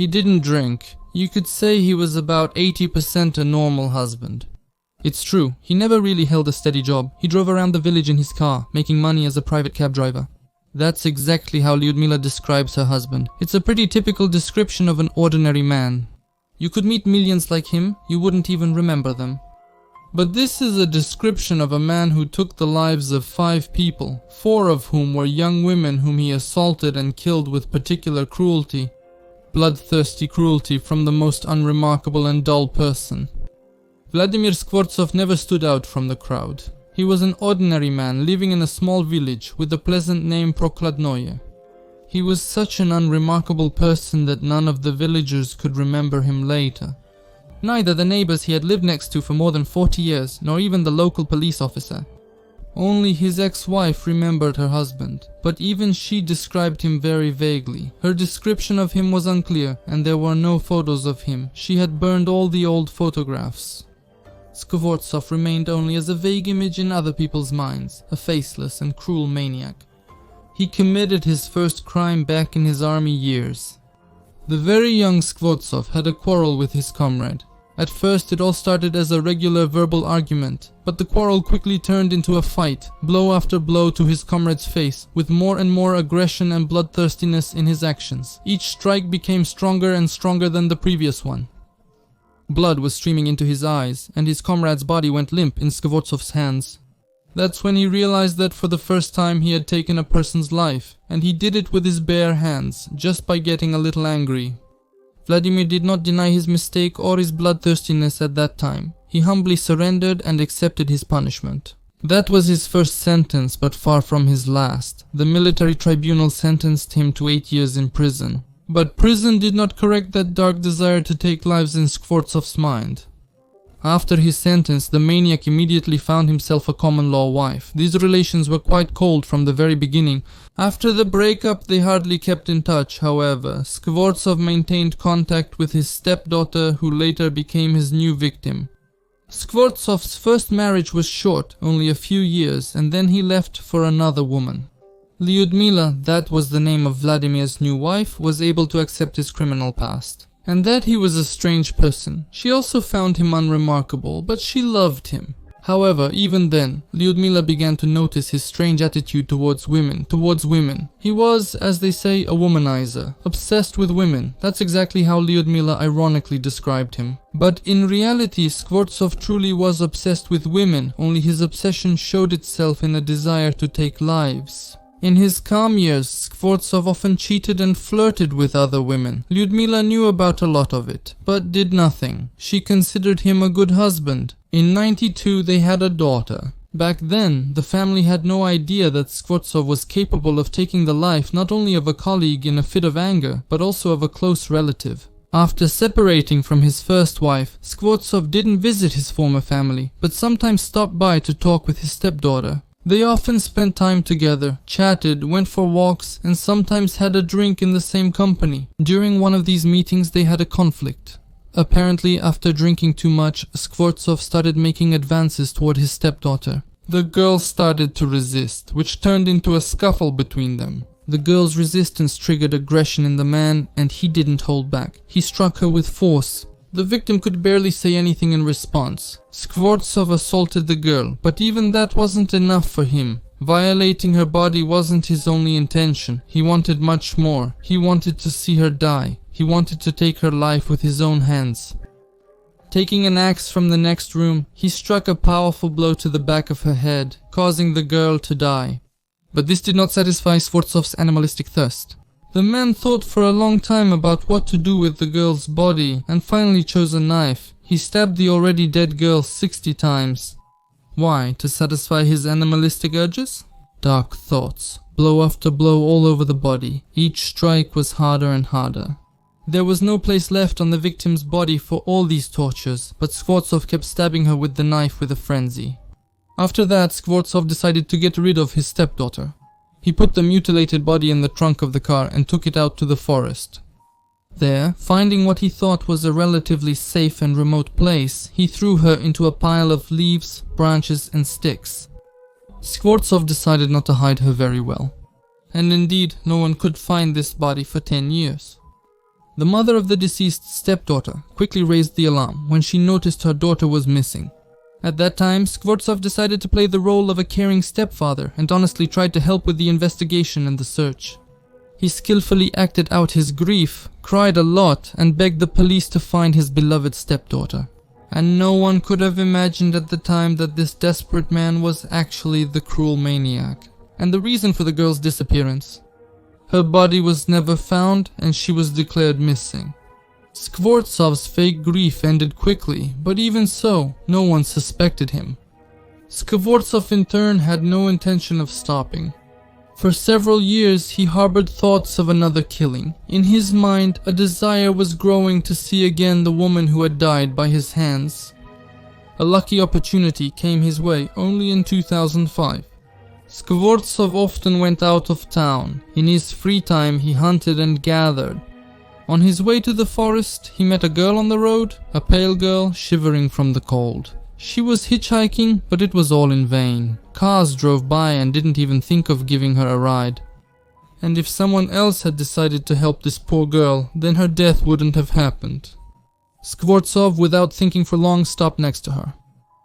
He didn't drink. You could say he was about 80% a normal husband. It's true, he never really held a steady job. He drove around the village in his car, making money as a private cab driver. That's exactly how Lyudmila describes her husband. It's a pretty typical description of an ordinary man. You could meet millions like him, you wouldn't even remember them. But this is a description of a man who took the lives of 5 people, 4 of whom were young women whom he assaulted and killed with particular cruelty. Bloodthirsty cruelty from the most unremarkable and dull person. Vladimir Skvortsov never stood out from the crowd. He was an ordinary man living in a small village with the pleasant name Prokladnoye. He was such an unremarkable person that none of the villagers could remember him later. Neither the neighbors he had lived next to for more than 40 years, nor even the local police officer. Only his ex-wife remembered her husband, but even she described him very vaguely. Her description of him was unclear, and there were no photos of him. She had burned all the old photographs. Skvortsov remained only as a vague image in other people's minds, a faceless and cruel maniac. He committed his first crime back in his army years. The very young Skvortsov had a quarrel with his comrade. At first it all started as a regular verbal argument, but the quarrel quickly turned into a fight, blow after blow to his comrade's face, with more and more aggression and bloodthirstiness in his actions. Each strike became stronger and stronger than the previous one. Blood was streaming into his eyes, and his comrade's body went limp in Skvortsov's hands. That's when he realized that for the first time he had taken a person's life, and he did it with his bare hands, just by getting a little angry. Vladimir did not deny his mistake or his bloodthirstiness at that time. He humbly surrendered and accepted his punishment. That was his first sentence, but far from his last. The military tribunal sentenced him to 8 years in prison. But prison did not correct that dark desire to take lives in Skvortsov's mind. After his sentence, the maniac immediately found himself a common-law wife. These relations were quite cold from the very beginning. After the breakup, they hardly kept in touch, however. Skvortsov maintained contact with his stepdaughter, who later became his new victim. Skvortsov's first marriage was short, only a few years, and then he left for another woman. Lyudmila, that was the name of Vladimir's new wife, was able to accept his criminal past. And that he was a strange person. She also found him unremarkable, but she loved him. However, even then, Lyudmila began to notice his strange attitude towards women. He was, as they say, a womanizer, obsessed with women. That's exactly how Lyudmila ironically described him. But in reality, Skvortsov truly was obsessed with women, only his obsession showed itself in a desire to take lives. In his calm years, Skvortsov often cheated and flirted with other women. Lyudmila knew about a lot of it, but did nothing. She considered him a good husband. In '92 they had a daughter. Back then, the family had no idea that Skvortsov was capable of taking the life not only of a colleague in a fit of anger, but also of a close relative. After separating from his first wife, Skvortsov didn't visit his former family, but sometimes stopped by to talk with his stepdaughter. They often spent time together, chatted, went for walks, and sometimes had a drink in the same company. During one of these meetings they had a conflict. Apparently, after drinking too much, Skvortsov started making advances toward his stepdaughter. The girl started to resist, which turned into a scuffle between them. The girl's resistance triggered aggression in the man, and he didn't hold back. He struck her with force. The victim could barely say anything in response. Skvortsov assaulted the girl, but even that wasn't enough for him. Violating her body wasn't his only intention. He wanted much more. He wanted to see her die. He wanted to take her life with his own hands. Taking an axe from the next room, he struck a powerful blow to the back of her head, causing the girl to die. But this did not satisfy Skvortsov's animalistic thirst. The man thought for a long time about what to do with the girl's body and finally chose a knife. He stabbed the already dead girl 60 times. Why? To satisfy his animalistic urges? Dark thoughts. Blow after blow all over the body. Each strike was harder and harder. There was no place left on the victim's body for all these tortures, but Skvortsov kept stabbing her with the knife with a frenzy. After that, Skvortsov decided to get rid of his stepdaughter. He put the mutilated body in the trunk of the car and took it out to the forest. There, finding what he thought was a relatively safe and remote place, he threw her into a pile of leaves, branches and sticks. Skvortsov decided not to hide her very well. And indeed, no one could find this body for 10 years. The mother of the deceased stepdaughter quickly raised the alarm when she noticed her daughter was missing. At that time, Skvortsov decided to play the role of a caring stepfather and honestly tried to help with the investigation and the search. He skillfully acted out his grief, cried a lot, and begged the police to find his beloved stepdaughter. And no one could have imagined at the time that this desperate man was actually the cruel maniac, and the reason for the girl's disappearance. Her body was never found and she was declared missing. Skvortsov's fake grief ended quickly, but even so, no one suspected him. Skvortsov in turn had no intention of stopping. For several years he harbored thoughts of another killing. In his mind, a desire was growing to see again the woman who had died by his hands. A lucky opportunity came his way only in 2005. Skvortsov often went out of town. In his free time he hunted and gathered. On his way to the forest, he met a girl on the road, a pale girl shivering from the cold. She was hitchhiking, but it was all in vain. Cars drove by and didn't even think of giving her a ride. And if someone else had decided to help this poor girl, then her death wouldn't have happened. Skvortsov, without thinking for long, stopped next to her.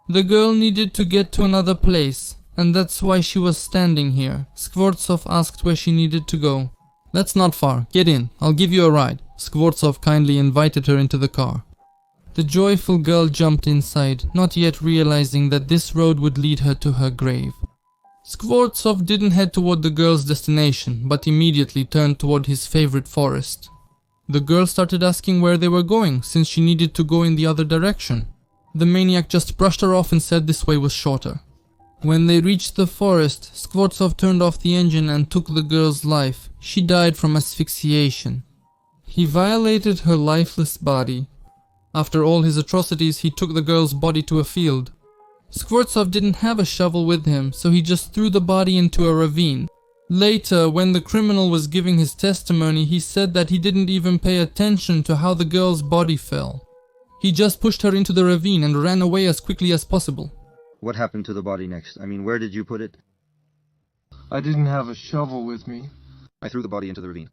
The girl needed to get to another place, and that's why she was standing here. Skvortsov asked where she needed to go. "That's not far. Get in. I'll give you a ride." Skvortsov kindly invited her into the car. The joyful girl jumped inside, not yet realizing that this road would lead her to her grave. Skvortsov didn't head toward the girl's destination, but immediately turned toward his favorite forest. The girl started asking where they were going, since she needed to go in the other direction. The maniac just brushed her off and said this way was shorter. When they reached the forest, Skvortsov turned off the engine and took the girl's life. She died from asphyxiation. He violated her lifeless body. After all his atrocities, he took the girl's body to a field. Skvortsov didn't have a shovel with him, so he just threw the body into a ravine. Later, when the criminal was giving his testimony, he said that he didn't even pay attention to how the girl's body fell. He just pushed her into the ravine and ran away as quickly as possible. What happened to the body next? I mean, where did you put it? I didn't have a shovel with me. I threw the body into the ravine.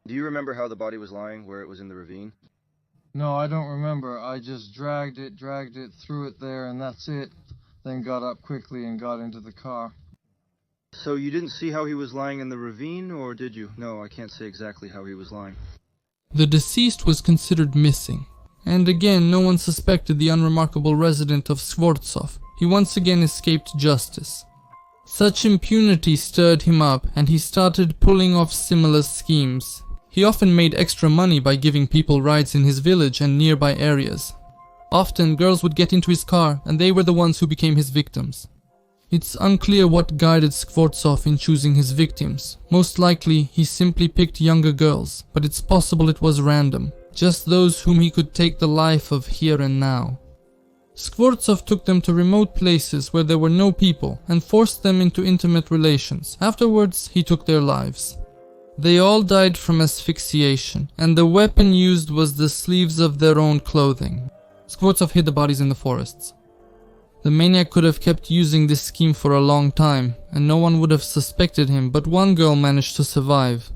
Do you remember how the body was lying, where it was in the ravine? No, I don't remember. I just dragged it, threw it there, and that's it. Then got up quickly and got into the car. So you didn't see how he was lying in the ravine, or did you? No, I can't say exactly how he was lying. The deceased was considered missing. And again, no one suspected the unremarkable resident of Skvortsov. He once again escaped justice. Such impunity stirred him up, and he started pulling off similar schemes. He often made extra money by giving people rides in his village and nearby areas. Often, girls would get into his car, and they were the ones who became his victims. It's unclear what guided Skvortsov in choosing his victims. Most likely, he simply picked younger girls, but it's possible it was random. Just those whom he could take the life of here and now. Skvortsov took them to remote places where there were no people and forced them into intimate relations. Afterwards, he took their lives. They all died from asphyxiation, and the weapon used was the sleeves of their own clothing. Skvortsov hid the bodies in the forests. The maniac could have kept using this scheme for a long time, and no one would have suspected him, but one girl managed to survive.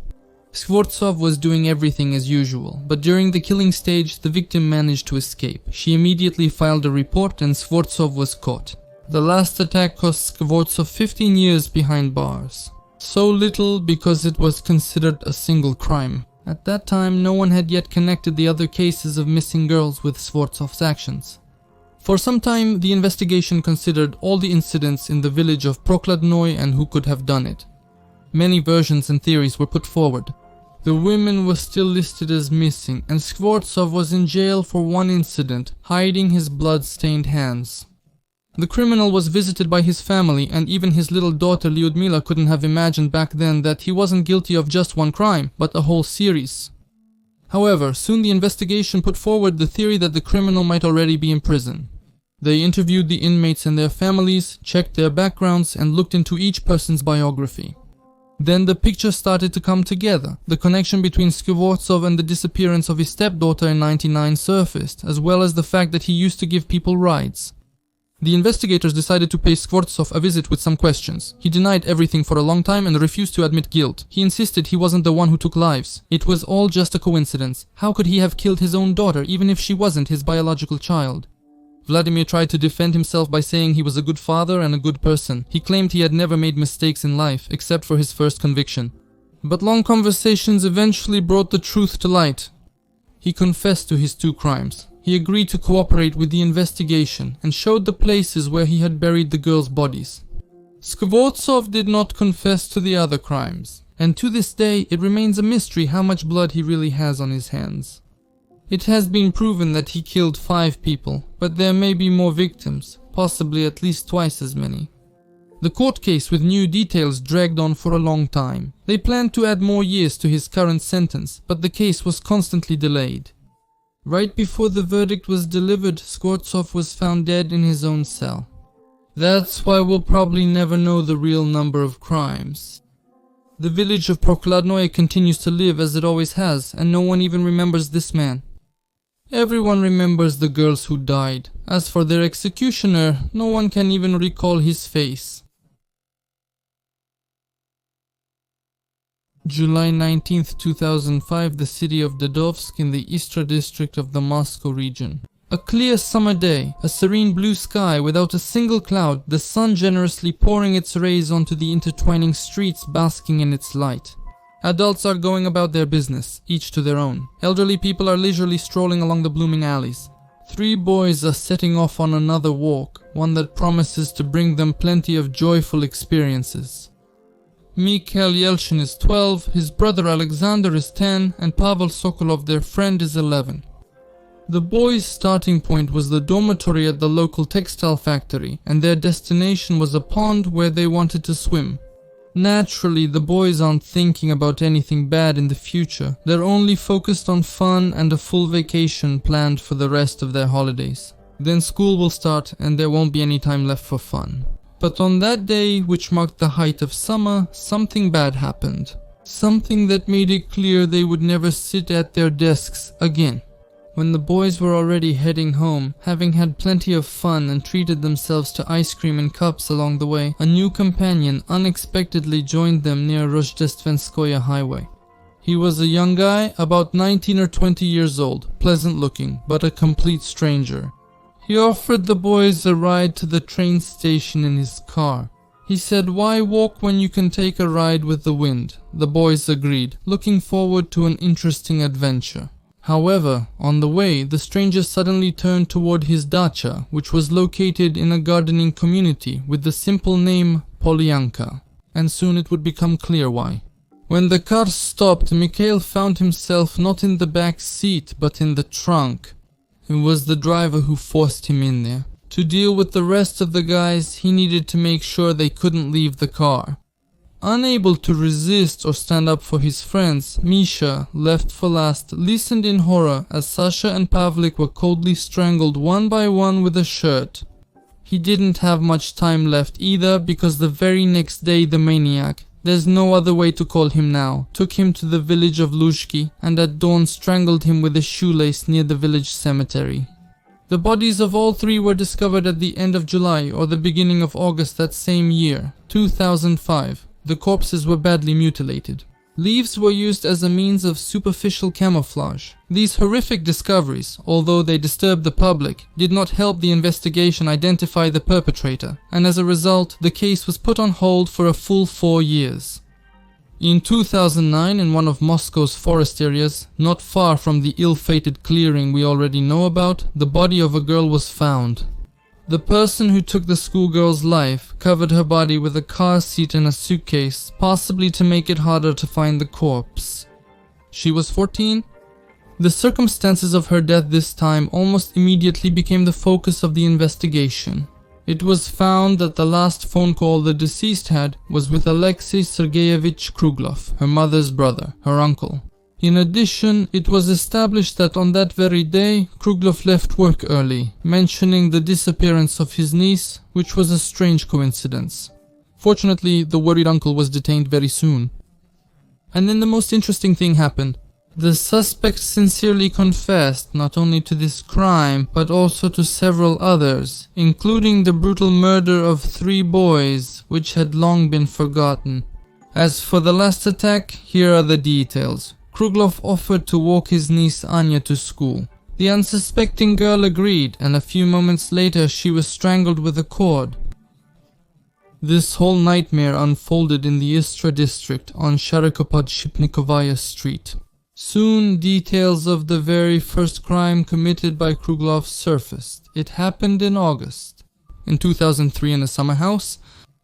Skvortsov was doing everything as usual, but during the killing stage, the victim managed to escape. She immediately filed a report and Skvortsov was caught. The last attack cost Skvortsov 15 years behind bars. So little because it was considered a single crime. At that time, no one had yet connected the other cases of missing girls with Skvortsov's actions. For some time, the investigation considered all the incidents in the village of Prokladnoy and who could have done it. Many versions and theories were put forward. The women were still listed as missing, and Skvortsov was in jail for one incident, hiding his blood-stained hands. The criminal was visited by his family, and even his little daughter Lyudmila couldn't have imagined back then that he wasn't guilty of just one crime, but a whole series. However, soon the investigation put forward the theory that the criminal might already be in prison. They interviewed the inmates and their families, checked their backgrounds, and looked into each person's biography. Then the picture started to come together. The connection between Skvortsov and the disappearance of his stepdaughter in '99 surfaced, as well as the fact that he used to give people rides. The investigators decided to pay Skvortsov a visit with some questions. He denied everything for a long time and refused to admit guilt. He insisted he wasn't the one who took lives. It was all just a coincidence. How could he have killed his own daughter even if she wasn't his biological child? Vladimir tried to defend himself by saying he was a good father and a good person. He claimed he had never made mistakes in life, except for his first conviction. But long conversations eventually brought the truth to light. He confessed to his 2 crimes. He agreed to cooperate with the investigation and showed the places where he had buried the girls' bodies. Skvortsov did not confess to the other crimes, and to this day it remains a mystery how much blood he really has on his hands. It has been proven that he killed 5 people, but there may be more victims, possibly at least twice as many. The court case with new details dragged on for a long time. They planned to add more years to his current sentence, but the case was constantly delayed. Right before the verdict was delivered, Skvortsov was found dead in his own cell. That's why we'll probably never know the real number of crimes. The village of Prokladnoye continues to live as it always has, and no one even remembers this man. Everyone remembers the girls who died. As for their executioner, no one can even recall his face. July 19th, 2005, the city of Dedovsk in the Istra district of the Moscow region. A clear summer day, a serene blue sky without a single cloud, the sun generously pouring its rays onto the intertwining streets, basking in its light. Adults are going about their business, each to their own. Elderly people are leisurely strolling along the blooming alleys. 3 boys are setting off on another walk, one that promises to bring them plenty of joyful experiences. Mikhail Yelchin is 12, his brother Alexander is 10, and Pavel Sokolov, their friend, is 11. The boys' starting point was the dormitory at the local textile factory, and their destination was a pond where they wanted to swim. Naturally, the boys aren't thinking about anything bad in the future. They're only focused on fun and a full vacation planned for the rest of their holidays. Then school will start and there won't be any time left for fun. But on that day, which marked the height of summer, something bad happened. Something that made it clear they would never sit at their desks again. When the boys were already heading home, having had plenty of fun and treated themselves to ice cream in cups along the way, a new companion unexpectedly joined them near Rozhdestvenskoye highway. He was a young guy, about 19 or 20 years old, pleasant looking, but a complete stranger. He offered the boys a ride to the train station in his car. He said, "Why walk when you can take a ride with the wind?" The boys agreed, looking forward to an interesting adventure. However, on the way, the stranger suddenly turned toward his dacha, which was located in a gardening community with the simple name Polyanka, and soon it would become clear why. When the car stopped, Mikhail found himself not in the back seat, but in the trunk. It was the driver who forced him in there. To deal with the rest of the guys, he needed to make sure they couldn't leave the car. Unable to resist or stand up for his friends, Misha, left for last, listened in horror as Sasha and Pavlik were coldly strangled one by one with a shirt. He didn't have much time left either, because the very next day the maniac, there's no other way to call him now, took him to the village of Luzhki and at dawn strangled him with a shoelace near the village cemetery. The bodies of all 3 were discovered at the end of July or the beginning of August that same year, 2005. The corpses were badly mutilated. Leaves were used as a means of superficial camouflage. These horrific discoveries, although they disturbed the public, did not help the investigation identify the perpetrator, and as a result, the case was put on hold for a full 4 years. In 2009, in one of Moscow's forest areas, not far from the ill-fated clearing we already know about, the body of a girl was found. The person who took the schoolgirl's life covered her body with a car seat and a suitcase, possibly to make it harder to find the corpse. She was 14. The circumstances of her death this time almost immediately became the focus of the investigation. It was found that the last phone call the deceased had was with Alexei Sergeyevich Kruglov, her mother's brother, her uncle. In addition, it was established that on that very day, Kruglov left work early, mentioning the disappearance of his niece, which was a strange coincidence. Fortunately, the worried uncle was detained very soon. And then the most interesting thing happened. The suspect sincerely confessed not only to this crime, but also to several others, including the brutal murder of 3 boys, which had long been forgotten. As for the last attack, here are the details. Krugloff offered to walk his niece Anya to school. The unsuspecting girl agreed, and a few moments later she was strangled with a cord. This whole nightmare unfolded in the Istra district on Sharikopod-Shipnikovaya Street. Soon, details of the very first crime committed by Krugloff surfaced. It happened in August, in 2003 in a summer house.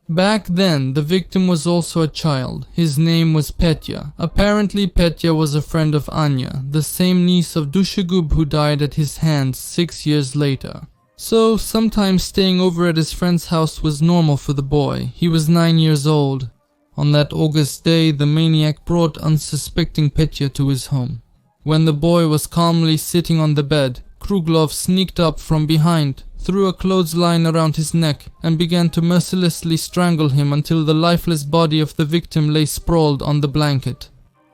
Back then, the victim was also a child. His name was Petya. Apparently, Petya was a friend of Anya, the same niece of Dushegub who died at his hands 6 years later. So, sometimes staying over at his friend's house was normal for the boy. He was 9 years old. On that August day, the maniac brought unsuspecting Petya to his home. When the boy was calmly sitting on the bed, Krugloff sneaked up from behind, threw a clothesline around his neck, and began to mercilessly strangle him until the lifeless body of the victim lay sprawled on the blanket.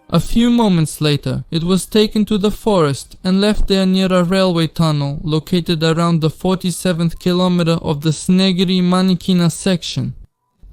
A few moments later, it was taken to the forest and left there near a railway tunnel located around the 47th kilometer of the Snegiri-Manikina section.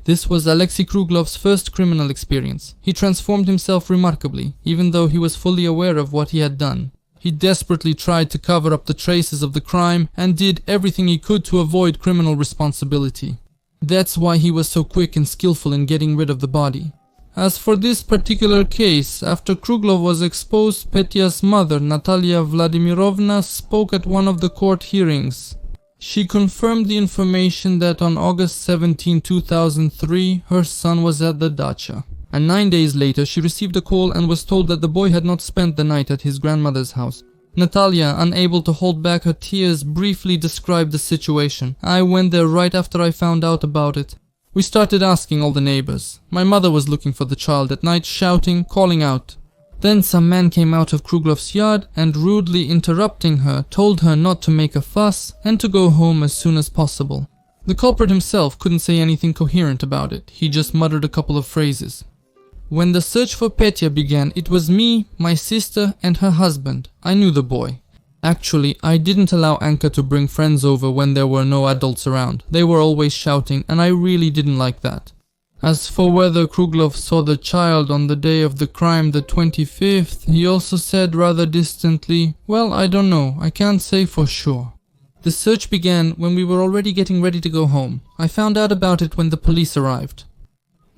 This was Alexei Krugloff's first criminal experience. He transformed himself remarkably, even though he was fully aware of what he had done. He desperately tried to cover up the traces of the crime and did everything he could to avoid criminal responsibility. That's why he was so quick and skillful in getting rid of the body. As for this particular case, after Kruglov was exposed, Petya's mother, Natalia Vladimirovna, spoke at one of the court hearings. She confirmed the information that on August 17, 2003, her son was at the dacha. And 9 days later, she received a call and was told that the boy had not spent the night at his grandmother's house. Natalia, unable to hold back her tears, briefly described the situation. I went there right after I found out about it. We started asking all the neighbors. My mother was looking for the child at night, shouting, calling out. Then some man came out of Kruglov's yard and, rudely interrupting her, told her not to make a fuss and to go home as soon as possible. The culprit himself couldn't say anything coherent about it. He just muttered a couple of phrases. When the search for Petya began, it was me, my sister and her husband. I knew the boy. Actually, I didn't allow Anka to bring friends over when there were no adults around. They were always shouting, and I really didn't like that. As for whether Kruglov saw the child on the day of the crime, the 25th, he also said rather distantly, "Well, I don't know, I can't say for sure." The search began when we were already getting ready to go home. I found out about it when the police arrived.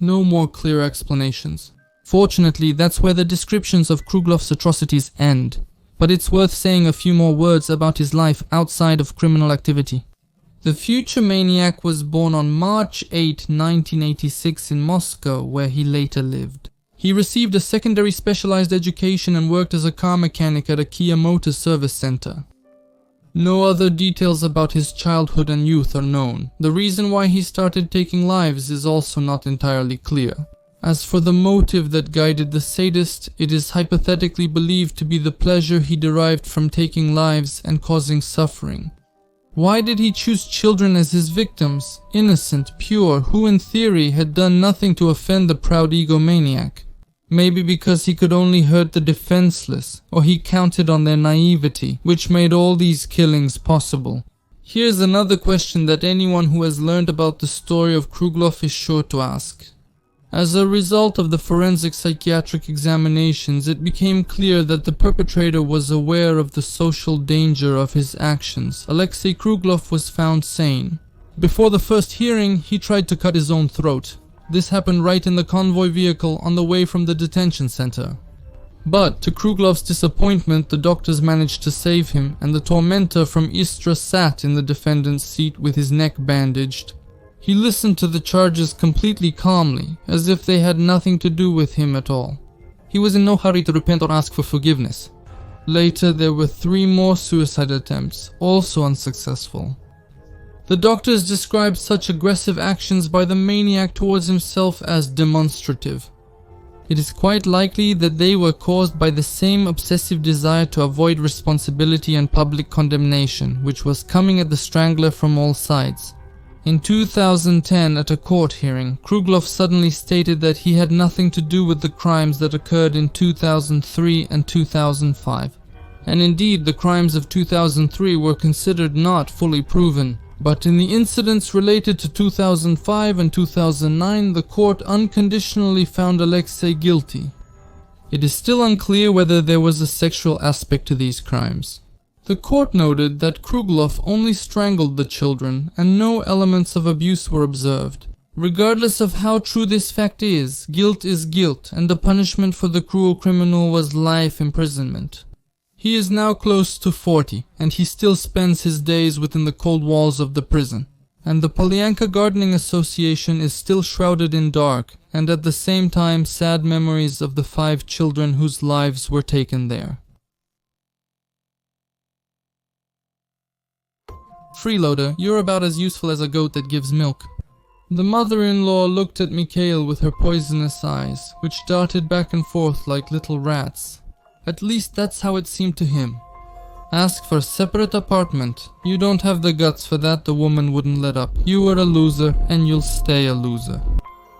No more clear explanations. Fortunately, that's where the descriptions of Kruglov's atrocities end. But it's worth saying a few more words about his life outside of criminal activity. The future maniac was born on March 8, 1986 in Moscow, where he later lived. He received a secondary specialized education and worked as a car mechanic at a Kia Motor Service Center. No other details about his childhood and youth are known. The reason why he started taking lives is also not entirely clear. As for the motive that guided the sadist, it is hypothetically believed to be the pleasure he derived from taking lives and causing suffering. Why did he choose children as his victims? Innocent, pure, who in theory had done nothing to offend the proud egomaniac. Maybe because he could only hurt the defenseless, or he counted on their naivety, which made all these killings possible. Here's another question that anyone who has learned about the story of Kruglov is sure to ask. As a result of the forensic psychiatric examinations, it became clear that the perpetrator was aware of the social danger of his actions. Alexei Kruglov was found sane. Before the first hearing, he tried to cut his own throat. This happened right in the convoy vehicle on the way from the detention center. But, to Kruglov's disappointment, the doctors managed to save him, and the tormentor from Istra sat in the defendant's seat with his neck bandaged. He listened to the charges completely calmly, as if they had nothing to do with him at all. He was in no hurry to repent or ask for forgiveness. Later, there were 3 more suicide attempts, also unsuccessful. The doctors described such aggressive actions by the maniac towards himself as demonstrative. It is quite likely that they were caused by the same obsessive desire to avoid responsibility and public condemnation, which was coming at the strangler from all sides. In 2010, at a court hearing, Krugloff suddenly stated that he had nothing to do with the crimes that occurred in 2003 and 2005. And indeed, the crimes of 2003 were considered not fully proven. But in the incidents related to 2005 and 2009, the court unconditionally found Alexei guilty. It is still unclear whether there was a sexual aspect to these crimes. The court noted that Krugloff only strangled the children and no elements of abuse were observed. Regardless of how true this fact is guilt, and the punishment for the cruel criminal was life imprisonment. He is now close to 40, and he still spends his days within the cold walls of the prison. And the Polyanka Gardening Association is still shrouded in dark, and at the same time sad memories of the 5 children whose lives were taken there. Freeloader, you're about as useful as a goat that gives milk. The mother-in-law looked at Mikhail with her poisonous eyes, which darted back and forth like little rats. At least that's how it seemed to him. Ask for a separate apartment. You don't have the guts for that, the woman wouldn't let up. You were a loser, and you'll stay a loser.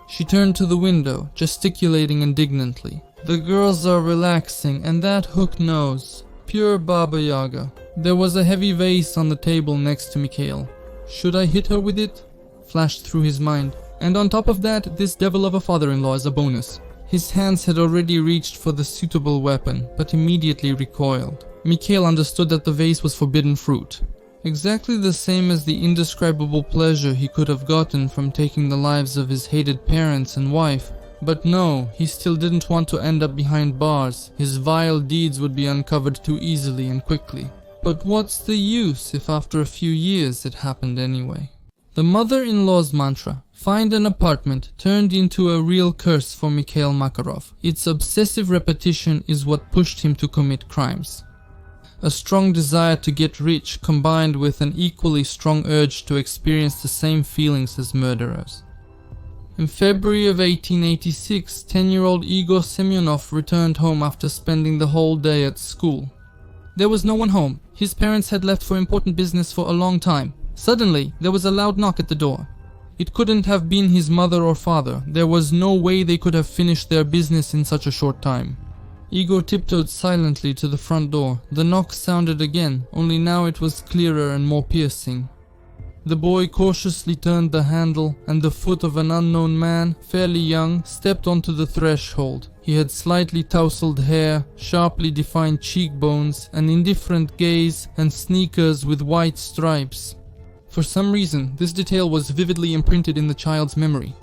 She turned to the window, gesticulating indignantly. The girls are relaxing, and that hook knows. Pure Baba Yaga. There was a heavy vase on the table next to Mikhail. Should I hit her with it? Flashed through his mind. And on top of that, this devil of a father-in-law is a bonus. His hands had already reached for the suitable weapon, but immediately recoiled. Mikhail understood that the vase was forbidden fruit. Exactly the same as the indescribable pleasure he could have gotten from taking the lives of his hated parents and wife. But no, he still didn't want to end up behind bars. His vile deeds would be uncovered too easily and quickly. But what's the use if after a few years it happened anyway? The mother-in-law's mantra, find an apartment, turned into a real curse for Mikhail Makarov. Its obsessive repetition is what pushed him to commit crimes. A strong desire to get rich combined with an equally strong urge to experience the same feelings as murderers. In February of 1886, 10-year-old Igor Semyonov returned home after spending the whole day at school. There was no one home. His parents had left for important business for a long time. Suddenly, there was a loud knock at the door. It couldn't have been his mother or father. There was no way they could have finished their business in such a short time. Igor tiptoed silently to the front door. The knock sounded again, only now it was clearer and more piercing. The boy cautiously turned the handle, and the foot of an unknown man, fairly young, stepped onto the threshold. He had slightly tousled hair, sharply defined cheekbones, an indifferent gaze, and sneakers with white stripes. For some reason, this detail was vividly imprinted in the child's memory.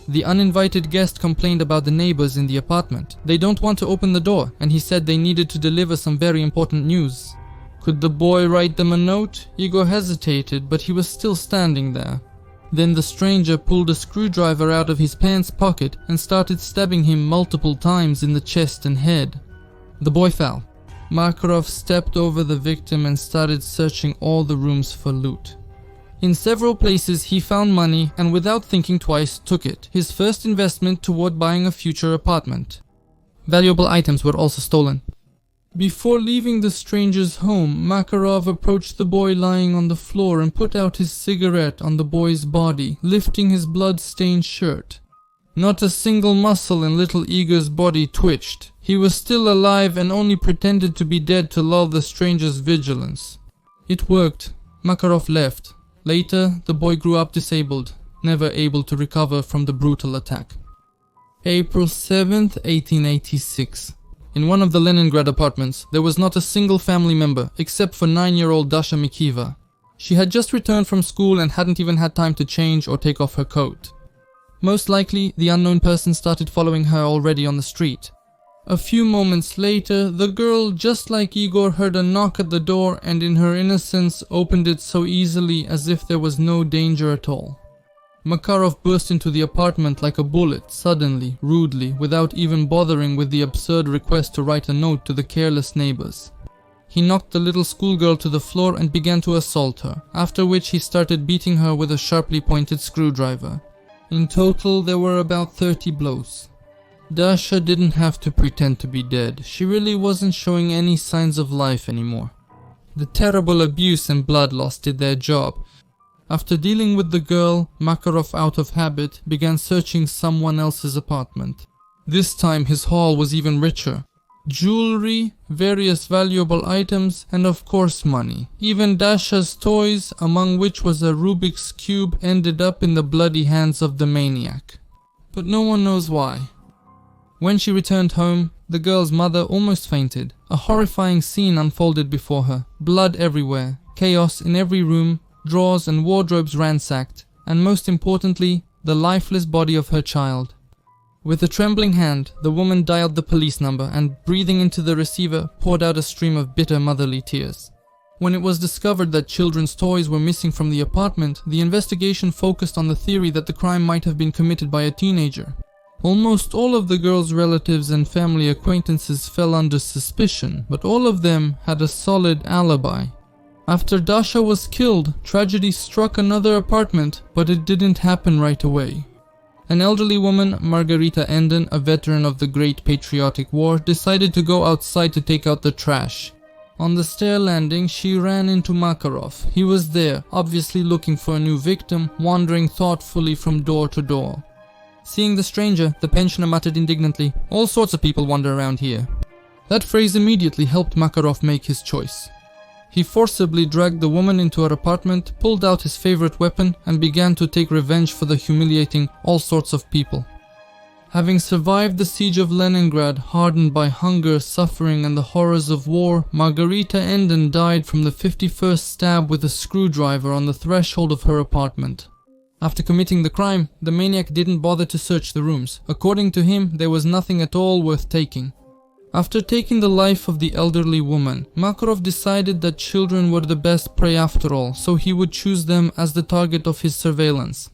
The uninvited guest complained about the neighbors in the apartment. They don't want to open the door, and he said they needed to deliver some very important news. Could the boy write them a note? Igor hesitated, but he was still standing there. Then the stranger pulled a screwdriver out of his pants pocket and started stabbing him multiple times in the chest and head. The boy fell. Makarov stepped over the victim and started searching all the rooms for loot. In several places he found money and without thinking twice took it, his first investment toward buying a future apartment. Valuable items were also stolen. Before leaving the stranger's home, Makarov approached the boy lying on the floor and put out his cigarette on the boy's body, lifting his blood-stained shirt. Not a single muscle in little Igor's body twitched. He was still alive and only pretended to be dead to lull the stranger's vigilance. It worked. Makarov left. Later, the boy grew up disabled, never able to recover from the brutal attack. April 7th, 1886. In one of the Leningrad apartments, there was not a single family member, except for 9-year-old Dasha Mikiva. She had just returned from school and hadn't even had time to change or take off her coat. Most likely, the unknown person started following her already on the street. A few moments later, the girl, just like Igor, heard a knock at the door and in her innocence opened it so easily as if there was no danger at all. Makarov burst into the apartment like a bullet, suddenly, rudely, without even bothering with the absurd request to write a note to the careless neighbors. He knocked the little schoolgirl to the floor and began to assault her, after which he started beating her with a sharply pointed screwdriver. In total, there were about 30 blows. Dasha didn't have to pretend to be dead. She really wasn't showing any signs of life anymore. The terrible abuse and blood loss did their job. After dealing with the girl, Makarov, out of habit, began searching someone else's apartment. This time his haul was even richer. Jewelry, various valuable items, and of course money. Even Dasha's toys, among which was a Rubik's Cube, ended up in the bloody hands of the maniac. But no one knows why. When she returned home, the girl's mother almost fainted. A horrifying scene unfolded before her. Blood everywhere, chaos in every room, drawers and wardrobes ransacked, and most importantly, the lifeless body of her child. With a trembling hand, the woman dialed the police number and, breathing into the receiver, poured out a stream of bitter motherly tears. When it was discovered that children's toys were missing from the apartment, the investigation focused on the theory that the crime might have been committed by a teenager. Almost all of the girl's relatives and family acquaintances fell under suspicion, but all of them had a solid alibi. After Dasha was killed, tragedy struck another apartment, but it didn't happen right away. An elderly woman, Margarita Enden, a veteran of the Great Patriotic War, decided to go outside to take out the trash. On the stair landing, she ran into Makarov. He was there, obviously looking for a new victim, wandering thoughtfully from door to door. Seeing the stranger, the pensioner muttered indignantly, "All sorts of people wander around here." That phrase immediately helped Makarov make his choice. He forcibly dragged the woman into her apartment, pulled out his favorite weapon, and began to take revenge for the humiliating all sorts of people. Having survived the siege of Leningrad, hardened by hunger, suffering, and the horrors of war, Margarita Enden died from the 51st stab with a screwdriver on the threshold of her apartment. After committing the crime, the maniac didn't bother to search the rooms. According to him, there was nothing at all worth taking. After taking the life of the elderly woman, Makarov decided that children were the best prey after all, so he would choose them as the target of his surveillance.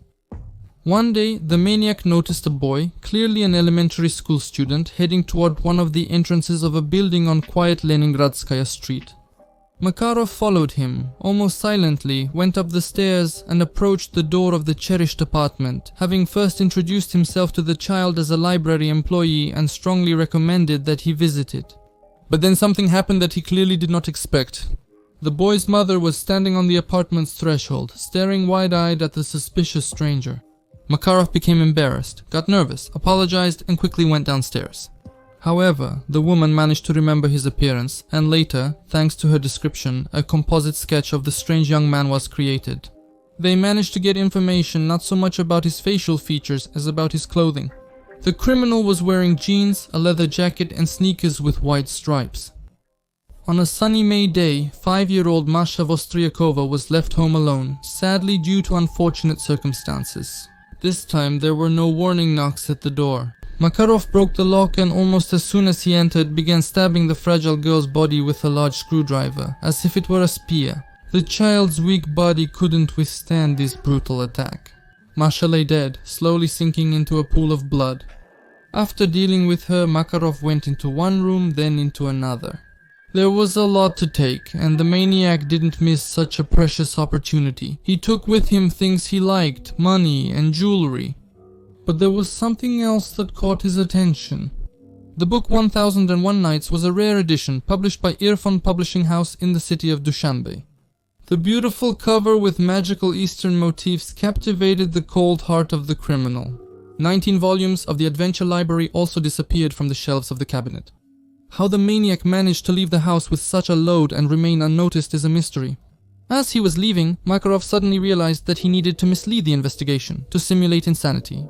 One day, the maniac noticed a boy, clearly an elementary school student, heading toward one of the entrances of a building on quiet Leningradskaya street. Makarov followed him, almost silently, went up the stairs and approached the door of the cherished apartment, having first introduced himself to the child as a library employee and strongly recommended that he visit it. But then something happened that he clearly did not expect. The boy's mother was standing on the apartment's threshold, staring wide-eyed at the suspicious stranger. Makarov became embarrassed, got nervous, apologized, and quickly went downstairs. However, the woman managed to remember his appearance, and later, thanks to her description, a composite sketch of the strange young man was created. They managed to get information not so much about his facial features as about his clothing. The criminal was wearing jeans, a leather jacket, and sneakers with white stripes. On a sunny May day, 5-year-old Masha Vostriakova was left home alone, sadly due to unfortunate circumstances. This time there were no warning knocks at the door. Makarov broke the lock and almost as soon as he entered began stabbing the fragile girl's body with a large screwdriver, as if it were a spear. The child's weak body couldn't withstand this brutal attack. Masha lay dead, slowly sinking into a pool of blood. After dealing with her, Makarov went into one room, then into another. There was a lot to take, and the maniac didn't miss such a precious opportunity. He took with him things he liked, money and jewelry. But there was something else that caught his attention. The book 1001 Nights was a rare edition published by Irfan Publishing House in the city of Dushanbe. The beautiful cover with magical Eastern motifs captivated the cold heart of the criminal. 19 volumes of the adventure library also disappeared from the shelves of the cabinet. How the maniac managed to leave the house with such a load and remain unnoticed is a mystery. As he was leaving, Makarov suddenly realized that he needed to mislead the investigation, to simulate insanity.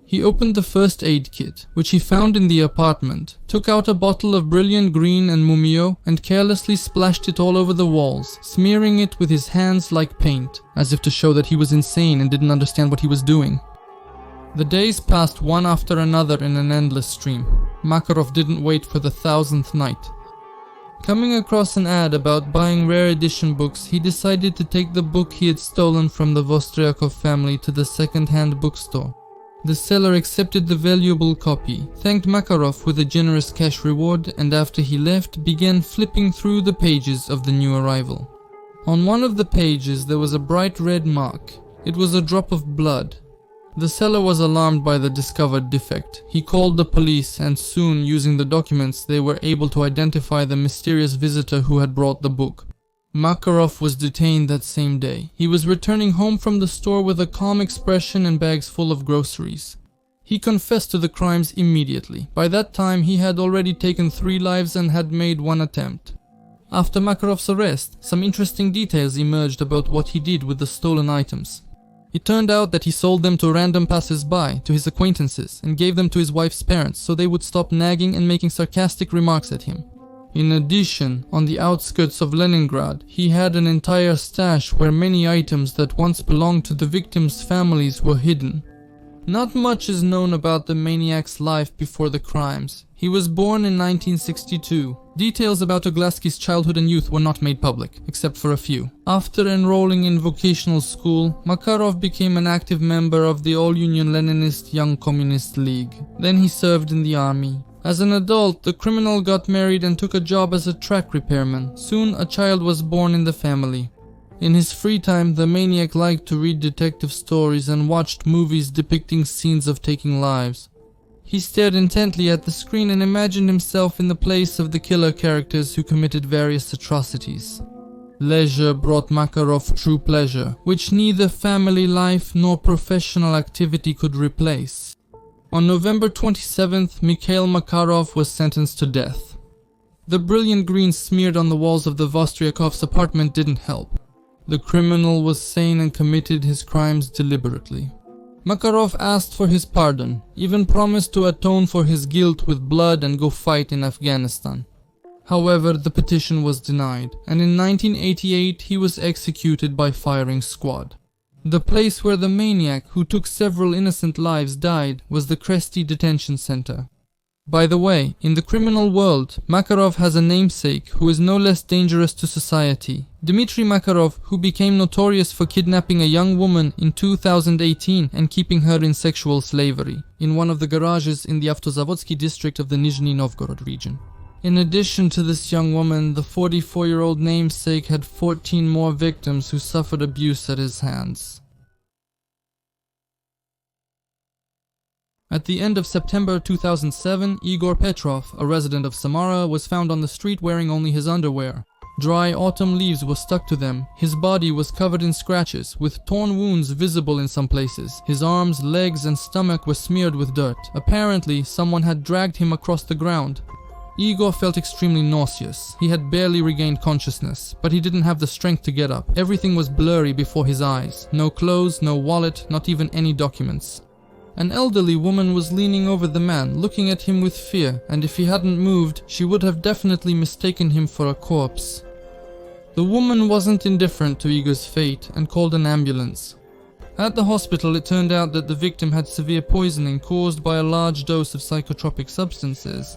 He opened the first aid kit, which he found in the apartment, took out a bottle of brilliant green and mumio, and carelessly splashed it all over the walls, smearing it with his hands like paint, as if to show that he was insane and didn't understand what he was doing. The days passed one after another in an endless stream. Makarov didn't wait for the 1000th night. Coming across an ad about buying rare edition books, he decided to take the book he had stolen from the Vostriakov family to the second-hand bookstore. The seller accepted the valuable copy, thanked Makarov with a generous cash reward, and after he left, began flipping through the pages of the new arrival. On one of the pages there was a bright red mark. It was a drop of blood. The seller was alarmed by the discovered defect. He called the police, and soon, using the documents, they were able to identify the mysterious visitor who had brought the book. Makarov was detained that same day. He was returning home from the store with a calm expression and bags full of groceries. He confessed to the crimes immediately. By that time, he had already taken 3 lives and had made 1 attempt. After Makarov's arrest, some interesting details emerged about what he did with the stolen items. It turned out that he sold them to random passers-by, to his acquaintances, and gave them to his wife's parents so they would stop nagging and making sarcastic remarks at him. In addition, on the outskirts of Leningrad, he had an entire stash where many items that once belonged to the victims' families were hidden. Not much is known about the maniac's life before the crimes. He was born in 1962. Details about Oglaski's childhood and youth were not made public, except for a few. After enrolling in vocational school, Makarov became an active member of the All-Union Leninist Young Communist League. Then he served in the army. As an adult, the criminal got married and took a job as a track repairman. Soon, a child was born in the family. In his free time, the maniac liked to read detective stories and watched movies depicting scenes of taking lives. He stared intently at the screen and imagined himself in the place of the killer characters who committed various atrocities. Leisure brought Makarov true pleasure, which neither family life nor professional activity could replace. On November 27th, Mikhail Makarov was sentenced to death. The brilliant green smeared on the walls of the Vostryakov's apartment didn't help. The criminal was sane and committed his crimes deliberately. Makarov asked for his pardon, even promised to atone for his guilt with blood and go fight in Afghanistan. However, the petition was denied, and in 1988 he was executed by firing squad. The place where the maniac, who took several innocent lives, died was the Kresty Detention Center. By the way, in the criminal world, Makarov has a namesake who is no less dangerous to society. Dmitry Makarov, who became notorious for kidnapping a young woman in 2018 and keeping her in sexual slavery in one of the garages in the Avtozavodsky district of the Nizhny Novgorod region. In addition to this young woman, the 44-year-old namesake had 14 more victims who suffered abuse at his hands. At the end of September 2007, Igor Petrov, a resident of Samara, was found on the street wearing only his underwear. Dry autumn leaves were stuck to them. His body was covered in scratches, with torn wounds visible in some places. His arms, legs, and stomach were smeared with dirt. Apparently, someone had dragged him across the ground. Igor felt extremely nauseous. He had barely regained consciousness, but he didn't have the strength to get up. Everything was blurry before his eyes. No clothes, no wallet, not even any documents. An elderly woman was leaning over the man, looking at him with fear, and if he hadn't moved, she would have definitely mistaken him for a corpse. The woman wasn't indifferent to Igor's fate and called an ambulance. At the hospital, it turned out that the victim had severe poisoning caused by a large dose of psychotropic substances.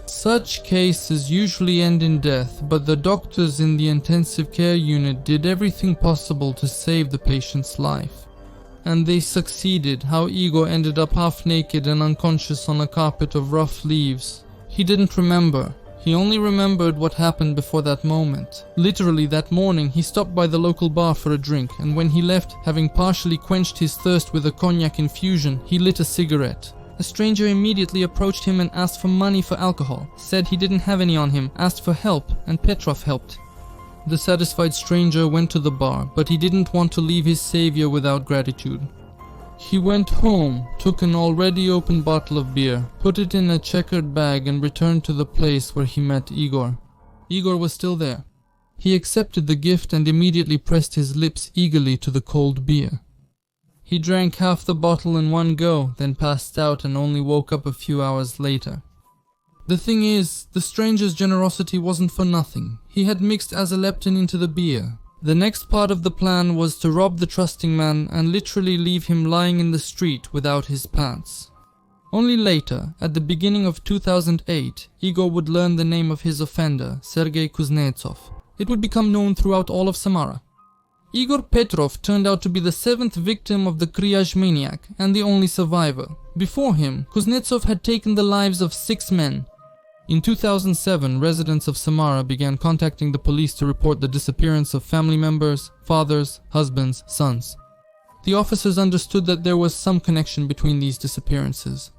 Such cases usually end in death, but the doctors in the intensive care unit did everything possible to save the patient's life. And they succeeded. How Igor ended up half naked and unconscious on a carpet of rough leaves. He didn't remember. He only remembered what happened before that moment. Literally that morning, he stopped by the local bar for a drink, and when he left, having partially quenched his thirst with a cognac infusion, he lit a cigarette. A stranger immediately approached him and asked for money for alcohol, said he didn't have any on him, asked for help, and Petrov helped. The satisfied stranger went to the bar, but he didn't want to leave his savior without gratitude. He went home, took an already open bottle of beer, put it in a checkered bag and returned to the place where he met Igor. Igor was still there. He accepted the gift and immediately pressed his lips eagerly to the cold beer. He drank half the bottle in one go, then passed out and only woke up a few hours later. The thing is, the stranger's generosity wasn't for nothing. He had mixed azaleptin into the beer. The next part of the plan was to rob the trusting man and literally leave him lying in the street without his pants. Only later, at the beginning of 2008, Igor would learn the name of his offender, Sergei Kuznetsov. It would become known throughout all of Samara. Igor Petrov turned out to be the 7th victim of the Kryazh maniac and the only survivor. Before him, Kuznetsov had taken the lives of 6 men. In 2007, residents of Samara began contacting the police to report the disappearance of family members, fathers, husbands, sons. The officers understood that there was some connection between these disappearances.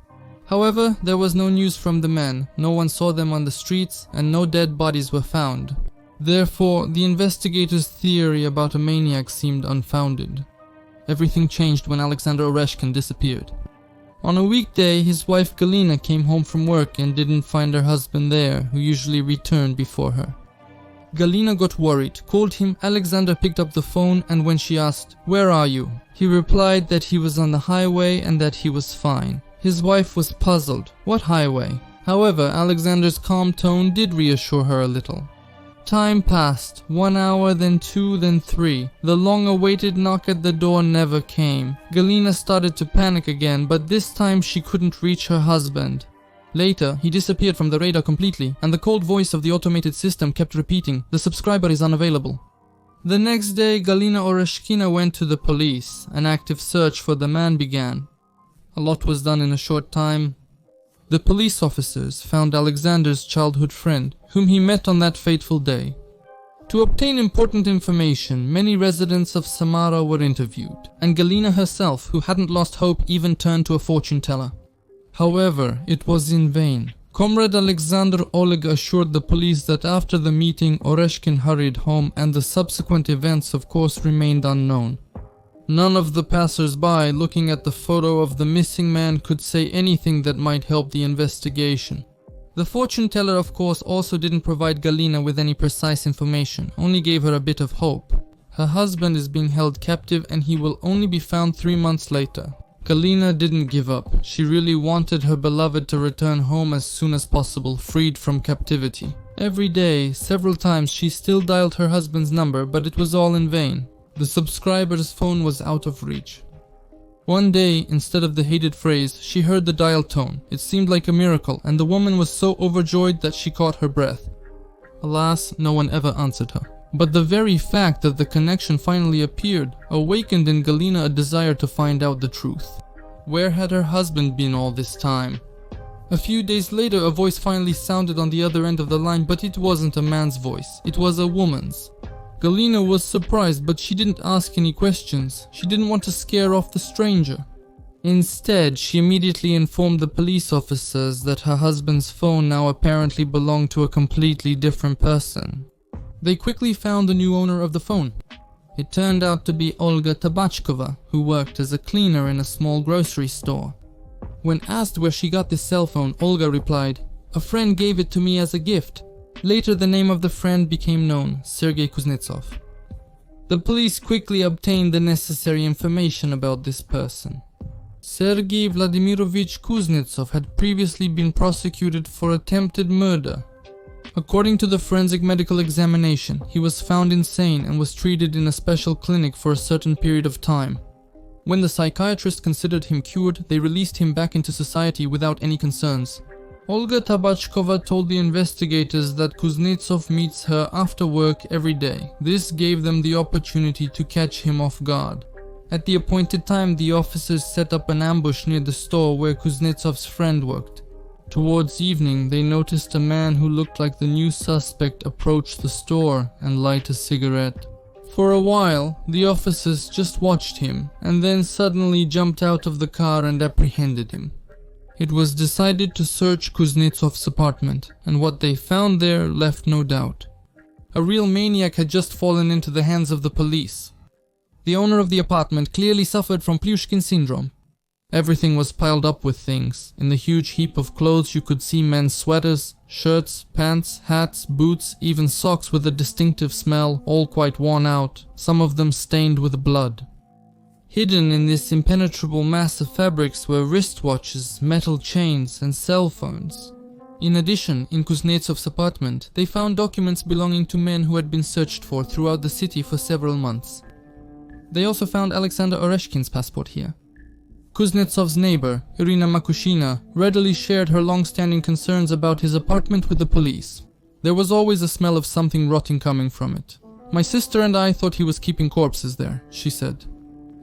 However, there was no news from the men, no one saw them on the streets, and no dead bodies were found. Therefore, the investigators' theory about a maniac seemed unfounded. Everything changed when Alexander Oreshkin disappeared. On a weekday, his wife Galina came home from work and didn't find her husband there, who usually returned before her. Galina got worried, called him. Alexander picked up the phone, and when she asked, "Where are you?" he replied that he was on the highway and that he was fine. His wife was puzzled. What highway? However, Alexander's calm tone did reassure her a little. Time passed, 1 hour, then 2, then 3. The long-awaited knock at the door never came. Galina started to panic again, but this time she couldn't reach her husband. Later, he disappeared from the radar completely, and the cold voice of the automated system kept repeating, "The subscriber is unavailable." The next day, Galina Oreshkina went to the police. An active search for the man began. A lot was done in a short time. The police officers found Alexander's childhood friend, whom he met on that fateful day. To obtain important information, many residents of Samara were interviewed, and Galina herself, who hadn't lost hope, even turned to a fortune teller. However, it was in vain. Comrade Alexander Oleg assured the police that after the meeting, Oreshkin hurried home, and the subsequent events of course remained unknown. None of the passers-by looking at the photo of the missing man could say anything that might help the investigation. The fortune teller of course also didn't provide Galina with any precise information, only gave her a bit of hope. Her husband is being held captive and he will only be found 3 months later. Galina didn't give up. She really wanted her beloved to return home as soon as possible, freed from captivity. Every day, several times, she still dialed her husband's number, but it was all in vain. The subscriber's phone was out of reach. One day, instead of the hated phrase, she heard the dial tone. It seemed like a miracle, and the woman was so overjoyed that she caught her breath. Alas, no one ever answered her. But the very fact that the connection finally appeared awakened in Galina a desire to find out the truth. Where had her husband been all this time? A few days later, a voice finally sounded on the other end of the line, but it wasn't a man's voice. It was a woman's. Galina was surprised, but she didn't ask any questions. She didn't want to scare off the stranger. Instead, she immediately informed the police officers that her husband's phone now apparently belonged to a completely different person. They quickly found the new owner of the phone. It turned out to be Olga Tabachkova, who worked as a cleaner in a small grocery store. When asked where she got this cell phone, Olga replied, "A friend gave it to me as a gift." Later, the name of the friend became known, Sergei Kuznetsov. The police quickly obtained the necessary information about this person. Sergei Vladimirovich Kuznetsov had previously been prosecuted for attempted murder. According to the forensic medical examination, he was found insane and was treated in a special clinic for a certain period of time. When the psychiatrist considered him cured, they released him back into society without any concerns. Olga Tabachkova told the investigators that Kuznetsov meets her after work every day. This gave them the opportunity to catch him off guard. At the appointed time, the officers set up an ambush near the store where Kuznetsov's friend worked. Towards evening, they noticed a man who looked like the new suspect approach the store and light a cigarette. For a while, the officers just watched him and then suddenly jumped out of the car and apprehended him. It was decided to search Kuznetsov's apartment, and what they found there left no doubt. A real maniac had just fallen into the hands of the police. The owner of the apartment clearly suffered from Plyushkin syndrome. Everything was piled up with things. In the huge heap of clothes you could see men's sweaters, shirts, pants, hats, boots, even socks with a distinctive smell, all quite worn out, some of them stained with blood. Hidden in this impenetrable mass of fabrics were wristwatches, metal chains, and cell phones. In addition, in Kuznetsov's apartment, they found documents belonging to men who had been searched for throughout the city for several months. They also found Alexander Oreshkin's passport here. Kuznetsov's neighbor, Irina Makushina, readily shared her long-standing concerns about his apartment with the police. There was always a smell of something rotting coming from it. "My sister and I thought he was keeping corpses there," she said.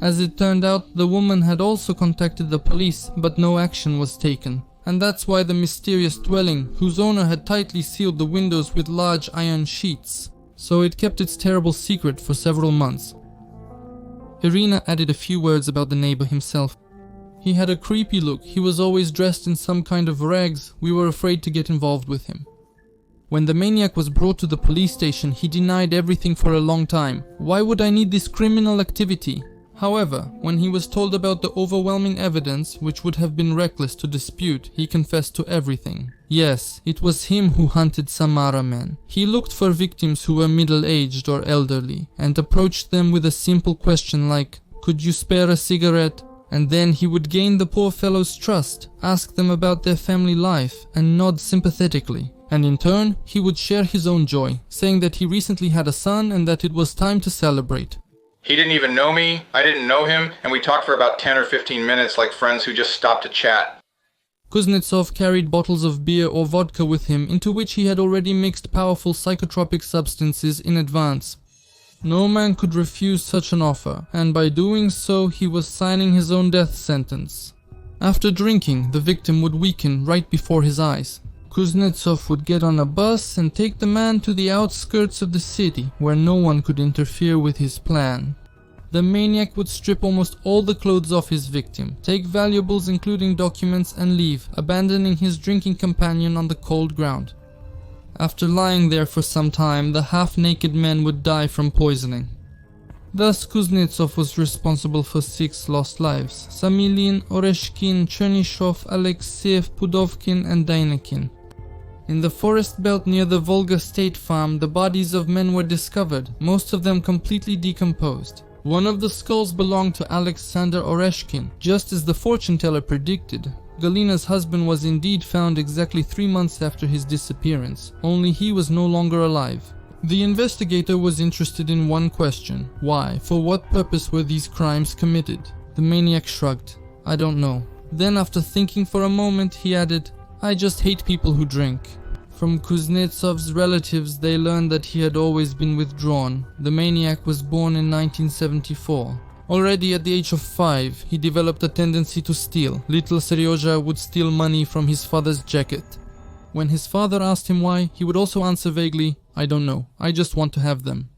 As it turned out, the woman had also contacted the police, but no action was taken. And that's why the mysterious dwelling, whose owner had tightly sealed the windows with large iron sheets, so it kept its terrible secret for several months. Irina added a few words about the neighbor himself. "He had a creepy look, he was always dressed in some kind of rags, we were afraid to get involved with him." When the maniac was brought to the police station, he denied everything for a long time. Why would I need this criminal activity? However, when he was told about the overwhelming evidence, which would have been reckless to dispute, he confessed to everything. Yes, it was him who hunted Samara men. He looked for victims who were middle-aged or elderly, and approached them with a simple question like, "Could you spare a cigarette?" And then he would gain the poor fellow's trust, ask them about their family life, and nod sympathetically. And in turn, he would share his own joy, saying that he recently had a son and that it was time to celebrate. He didn't even know me, I didn't know him, and we talked for about 10 or 15 minutes like friends who just stopped to chat. Kuznetsov carried bottles of beer or vodka with him, into which he had already mixed powerful psychotropic substances in advance. No man could refuse such an offer, and by doing so he was signing his own death sentence. After drinking, the victim would weaken right before his eyes. Kuznetsov would get on a bus and take the man to the outskirts of the city, where no one could interfere with his plan. The maniac would strip almost all the clothes off his victim, take valuables including documents and leave, abandoning his drinking companion on the cold ground. After lying there for some time, the half-naked man would die from poisoning. Thus Kuznetsov was responsible for 6 lost lives: Samilin, Oreshkin, Chernyshov, Alexeyev, Pudovkin and Dainekin. In the forest belt near the Volga State Farm, the bodies of men were discovered, most of them completely decomposed. One of the skulls belonged to Alexander Oreshkin, just as the fortune teller predicted. Galina's husband was indeed found exactly 3 months after his disappearance, only he was no longer alive. The investigator was interested in one question: why, for what purpose were these crimes committed? The maniac shrugged. "I don't know." Then, after thinking for a moment, he added, "I just hate people who drink." From Kuznetsov's relatives, they learned that he had always been withdrawn. The maniac was born in 1974. Already at the age of 5, he developed a tendency to steal. Little Seryoja would steal money from his father's jacket. When his father asked him why, he would also answer vaguely, "I don't know, I just want to have them."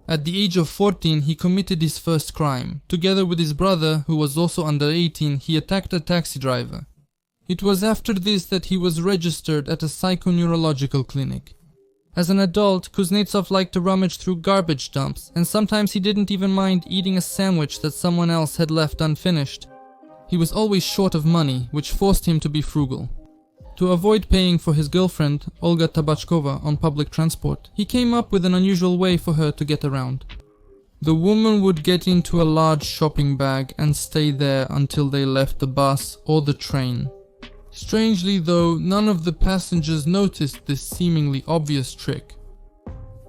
At the age of 14, he committed his first crime. Together with his brother, who was also under 18, he attacked a taxi driver. It was after this that he was registered at a psychoneurological clinic. As an adult, Kuznetsov liked to rummage through garbage dumps, and sometimes he didn't even mind eating a sandwich that someone else had left unfinished. He was always short of money, which forced him to be frugal. To avoid paying for his girlfriend, Olga Tabachkova, on public transport, he came up with an unusual way for her to get around. The woman would get into a large shopping bag and stay there until they left the bus or the train. Strangely though, none of the passengers noticed this seemingly obvious trick.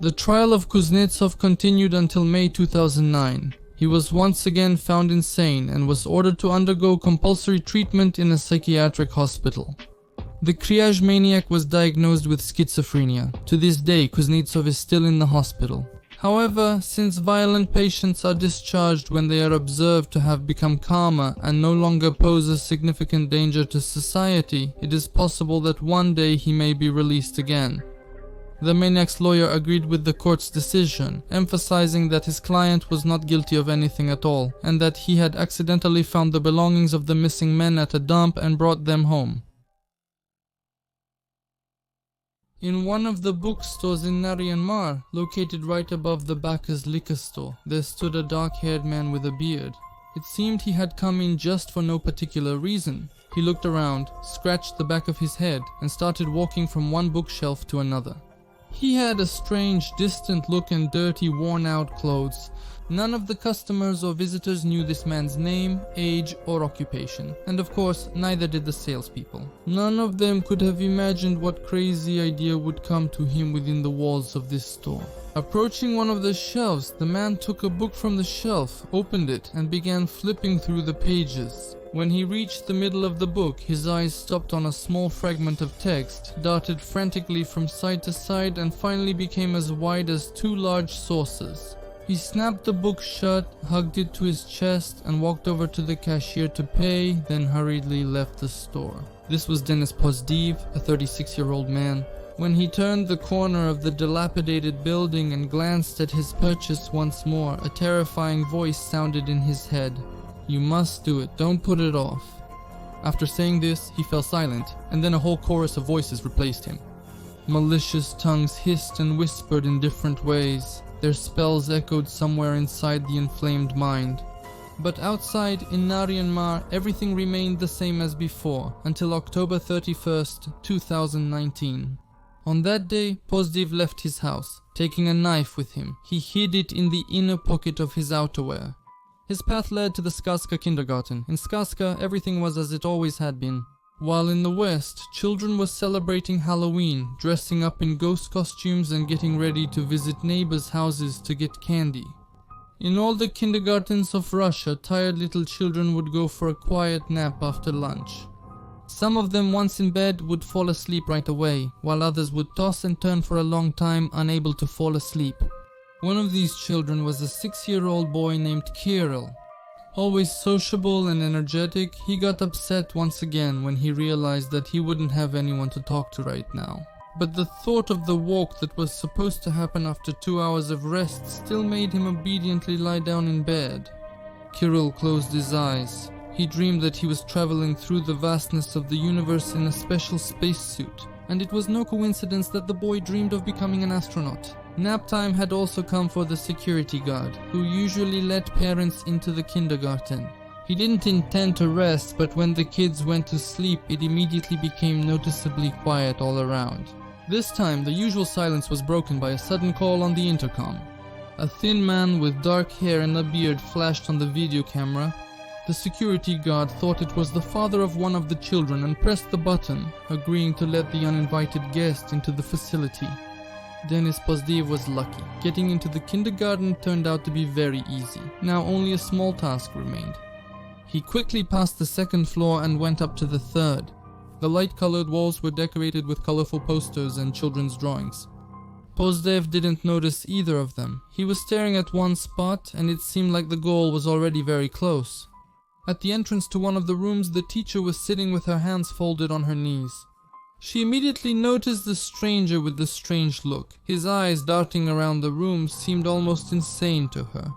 The trial of Kuznetsov continued until May 2009. He was once again found insane and was ordered to undergo compulsory treatment in a psychiatric hospital. The Kriage maniac was diagnosed with schizophrenia. To this day, Kuznetsov is still in the hospital. However, since violent patients are discharged when they are observed to have become calmer and no longer pose a significant danger to society, it is possible that one day he may be released again. The maniac's lawyer agreed with the court's decision, emphasizing that his client was not guilty of anything at all, and that he had accidentally found the belongings of the missing men at a dump and brought them home. In one of the bookstores in Naryan Mar, located right above the Bacchus liquor store, there stood a dark-haired man with a beard. It seemed he had come in just for no particular reason. He looked around, scratched the back of his head, and started walking from one bookshelf to another. He had a strange, distant look and dirty, worn-out clothes. None of the customers or visitors knew this man's name, age, or occupation, and of course, neither did the salespeople. None of them could have imagined what crazy idea would come to him within the walls of this store. Approaching one of the shelves, the man took a book from the shelf, opened it, and began flipping through the pages. When he reached the middle of the book, his eyes stopped on a small fragment of text, darted frantically from side to side, and finally became as wide as 2 large saucers. He snapped the book shut, hugged it to his chest, and walked over to the cashier to pay, then hurriedly left the store. This was Denis Pozdiv, a 36-year-old man. When he turned the corner of the dilapidated building and glanced at his purchase once more, a terrifying voice sounded in his head. "You must do it, don't put it off." After saying this, he fell silent, and then a whole chorus of voices replaced him. Malicious tongues hissed and whispered in different ways. Their spells echoed somewhere inside the inflamed mind. But outside, in Naryan-Mar, everything remained the same as before, until October 31st, 2019. On that day, Pozdiv left his house, taking a knife with him. He hid it in the inner pocket of his outerwear. His path led to the Skaska kindergarten. In Skaska, everything was as it always had been. While in the West, children were celebrating Halloween, dressing up in ghost costumes and getting ready to visit neighbors' houses to get candy. In all the kindergartens of Russia, tired little children would go for a quiet nap after lunch. Some of them, once in bed, would fall asleep right away, while others would toss and turn for a long time, unable to fall asleep. One of these children was a 6-year-old boy named Kirill. Always sociable and energetic, he got upset once again when he realized that he wouldn't have anyone to talk to right now. But the thought of the walk that was supposed to happen after 2 hours of rest still made him obediently lie down in bed. Kirill closed his eyes. He dreamed that he was traveling through the vastness of the universe in a special spacesuit, and it was no coincidence that the boy dreamed of becoming an astronaut. Nap time had also come for the security guard, who usually let parents into the kindergarten. He didn't intend to rest, but when the kids went to sleep, it immediately became noticeably quiet all around. This time, the usual silence was broken by a sudden call on the intercom. A thin man with dark hair and a beard flashed on the video camera. The security guard thought it was the father of one of the children and pressed the button, agreeing to let the uninvited guest into the facility. Denis Pozdiv was lucky. Getting into the kindergarten turned out to be very easy. Now only a small task remained. He quickly passed the second floor and went up to the third. The light-colored walls were decorated with colorful posters and children's drawings. Pozdiv didn't notice either of them. He was staring at one spot, and it seemed like the goal was already very close. At the entrance to one of the rooms, the teacher was sitting with her hands folded on her knees. She immediately noticed the stranger with the strange look. His eyes darting around the room seemed almost insane to her.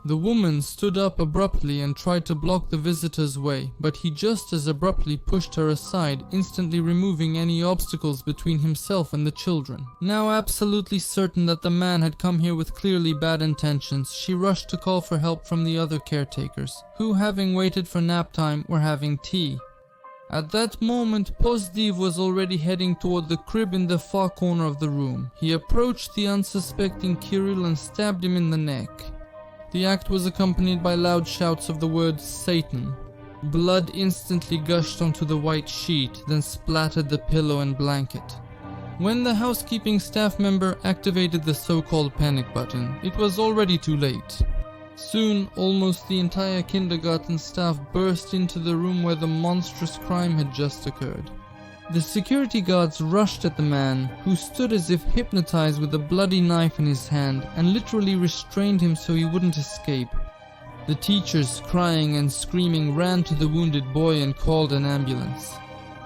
The woman stood up abruptly and tried to block the visitor's way, but he just as abruptly pushed her aside, instantly removing any obstacles between himself and the children. Now absolutely certain that the man had come here with clearly bad intentions, she rushed to call for help from the other caretakers, who, having waited for nap time, were having tea. At that moment, Pozdiv was already heading toward the crib in the far corner of the room. He approached the unsuspecting Kirill and stabbed him in the neck. The act was accompanied by loud shouts of the word Satan. Blood instantly gushed onto the white sheet, then splattered the pillow and blanket. When the housekeeping staff member activated the so-called panic button, it was already too late. Soon, almost the entire kindergarten staff burst into the room where the monstrous crime had just occurred. The security guards rushed at the man, who stood as if hypnotized with a bloody knife in his hand, and literally restrained him so he wouldn't escape. The teachers, crying and screaming, ran to the wounded boy and called an ambulance.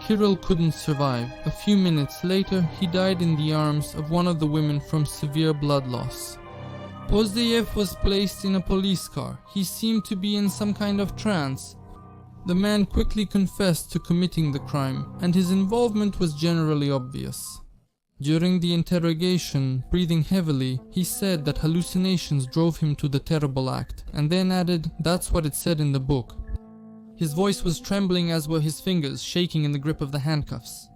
Kirill couldn't survive. A few minutes later, he died in the arms of one of the women from severe blood loss. Pozdiv was placed in a police car. He seemed to be in some kind of trance. The man quickly confessed to committing the crime, and his involvement was generally obvious. During the interrogation, breathing heavily, he said that hallucinations drove him to the terrible act, and then added, "That's what it said in the book." His voice was trembling, as were his fingers, shaking in the grip of the handcuffs.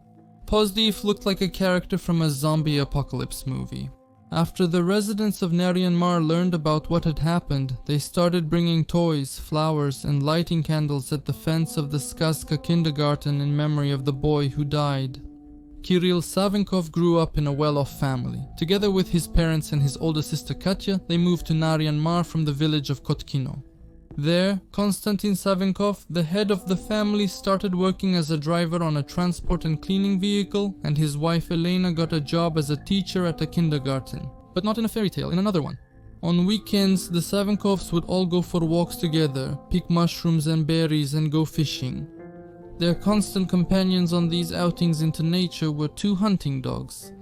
Pozdiv looked like a character from a zombie apocalypse movie. After the residents of Naryan-Mar learned about what had happened, they started bringing toys, flowers, and lighting candles at the fence of the Skaska kindergarten in memory of the boy who died. Kirill Savinkov grew up in a well-off family. Together with his parents and his older sister Katya, they moved to Naryan-Mar from the village of Kotkino. There, Konstantin Savinkov, the head of the family, started working as a driver on a transport and cleaning vehicle, and his wife Elena got a job as a teacher at a kindergarten. But not in a fairy tale, in another one. On weekends, the Savinkovs would all go for walks together, pick mushrooms and berries, and go fishing. Their constant companions on these outings into nature were 2 hunting dogs.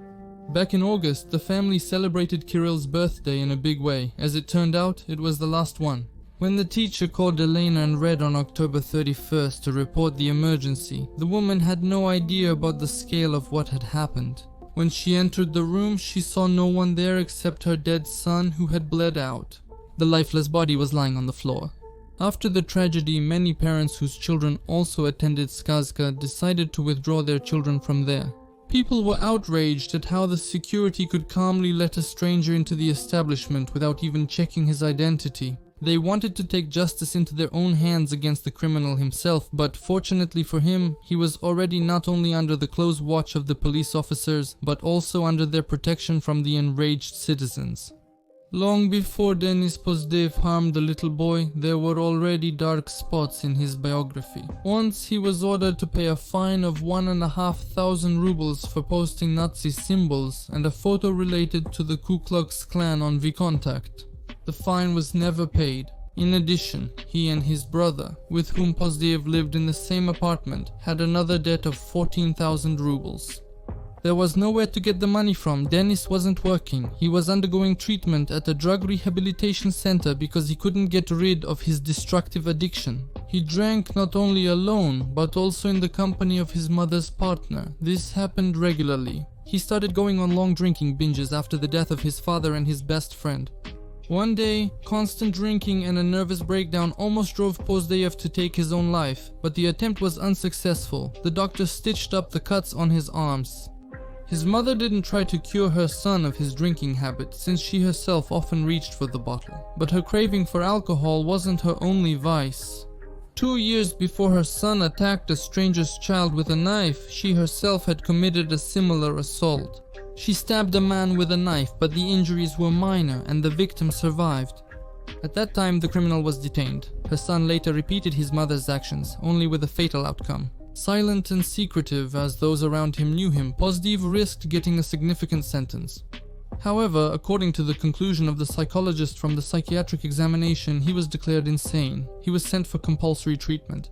Back in August, the family celebrated Kirill's birthday in a big way. As it turned out, it was the last one. When the teacher called Elena and Red on October 31st to report the emergency, the woman had no idea about the scale of what had happened. When she entered the room, she saw no one there except her dead son, who had bled out. The lifeless body was lying on the floor. After the tragedy, many parents whose children also attended Skazka decided to withdraw their children from there. People were outraged at how the security could calmly let a stranger into the establishment without even checking his identity. They wanted to take justice into their own hands against the criminal himself, but fortunately for him, he was already not only under the close watch of the police officers, but also under their protection from the enraged citizens. Long before Denis Pozdev harmed the little boy, there were already dark spots in his biography. Once he was ordered to pay a fine of 1,500 rubles for posting Nazi symbols and a photo related to the Ku Klux Klan on VKontakte. The fine was never paid. In addition, he and his brother, with whom Pozdev lived in the same apartment, had another debt of 14,000 rubles. There was nowhere to get the money from. Denis wasn't working. He was undergoing treatment at a drug rehabilitation center because he couldn't get rid of his destructive addiction. He drank not only alone, but also in the company of his mother's partner. This happened regularly. He started going on long drinking binges after the death of his father and his best friend. One day, constant drinking and a nervous breakdown almost drove Pozdev to take his own life, but the attempt was unsuccessful. The doctor stitched up the cuts on his arms. His mother didn't try to cure her son of his drinking habit, since she herself often reached for the bottle. But her craving for alcohol wasn't her only vice. 2 years before her son attacked a stranger's child with a knife, she herself had committed a similar assault. She stabbed a man with a knife, but the injuries were minor and the victim survived. At that time, the criminal was detained. Her son later repeated his mother's actions, only with a fatal outcome. Silent and secretive as those around him knew him, Pozdev risked getting a significant sentence. However, according to the conclusion of the psychologist from the psychiatric examination, he was declared insane. He was sent for compulsory treatment.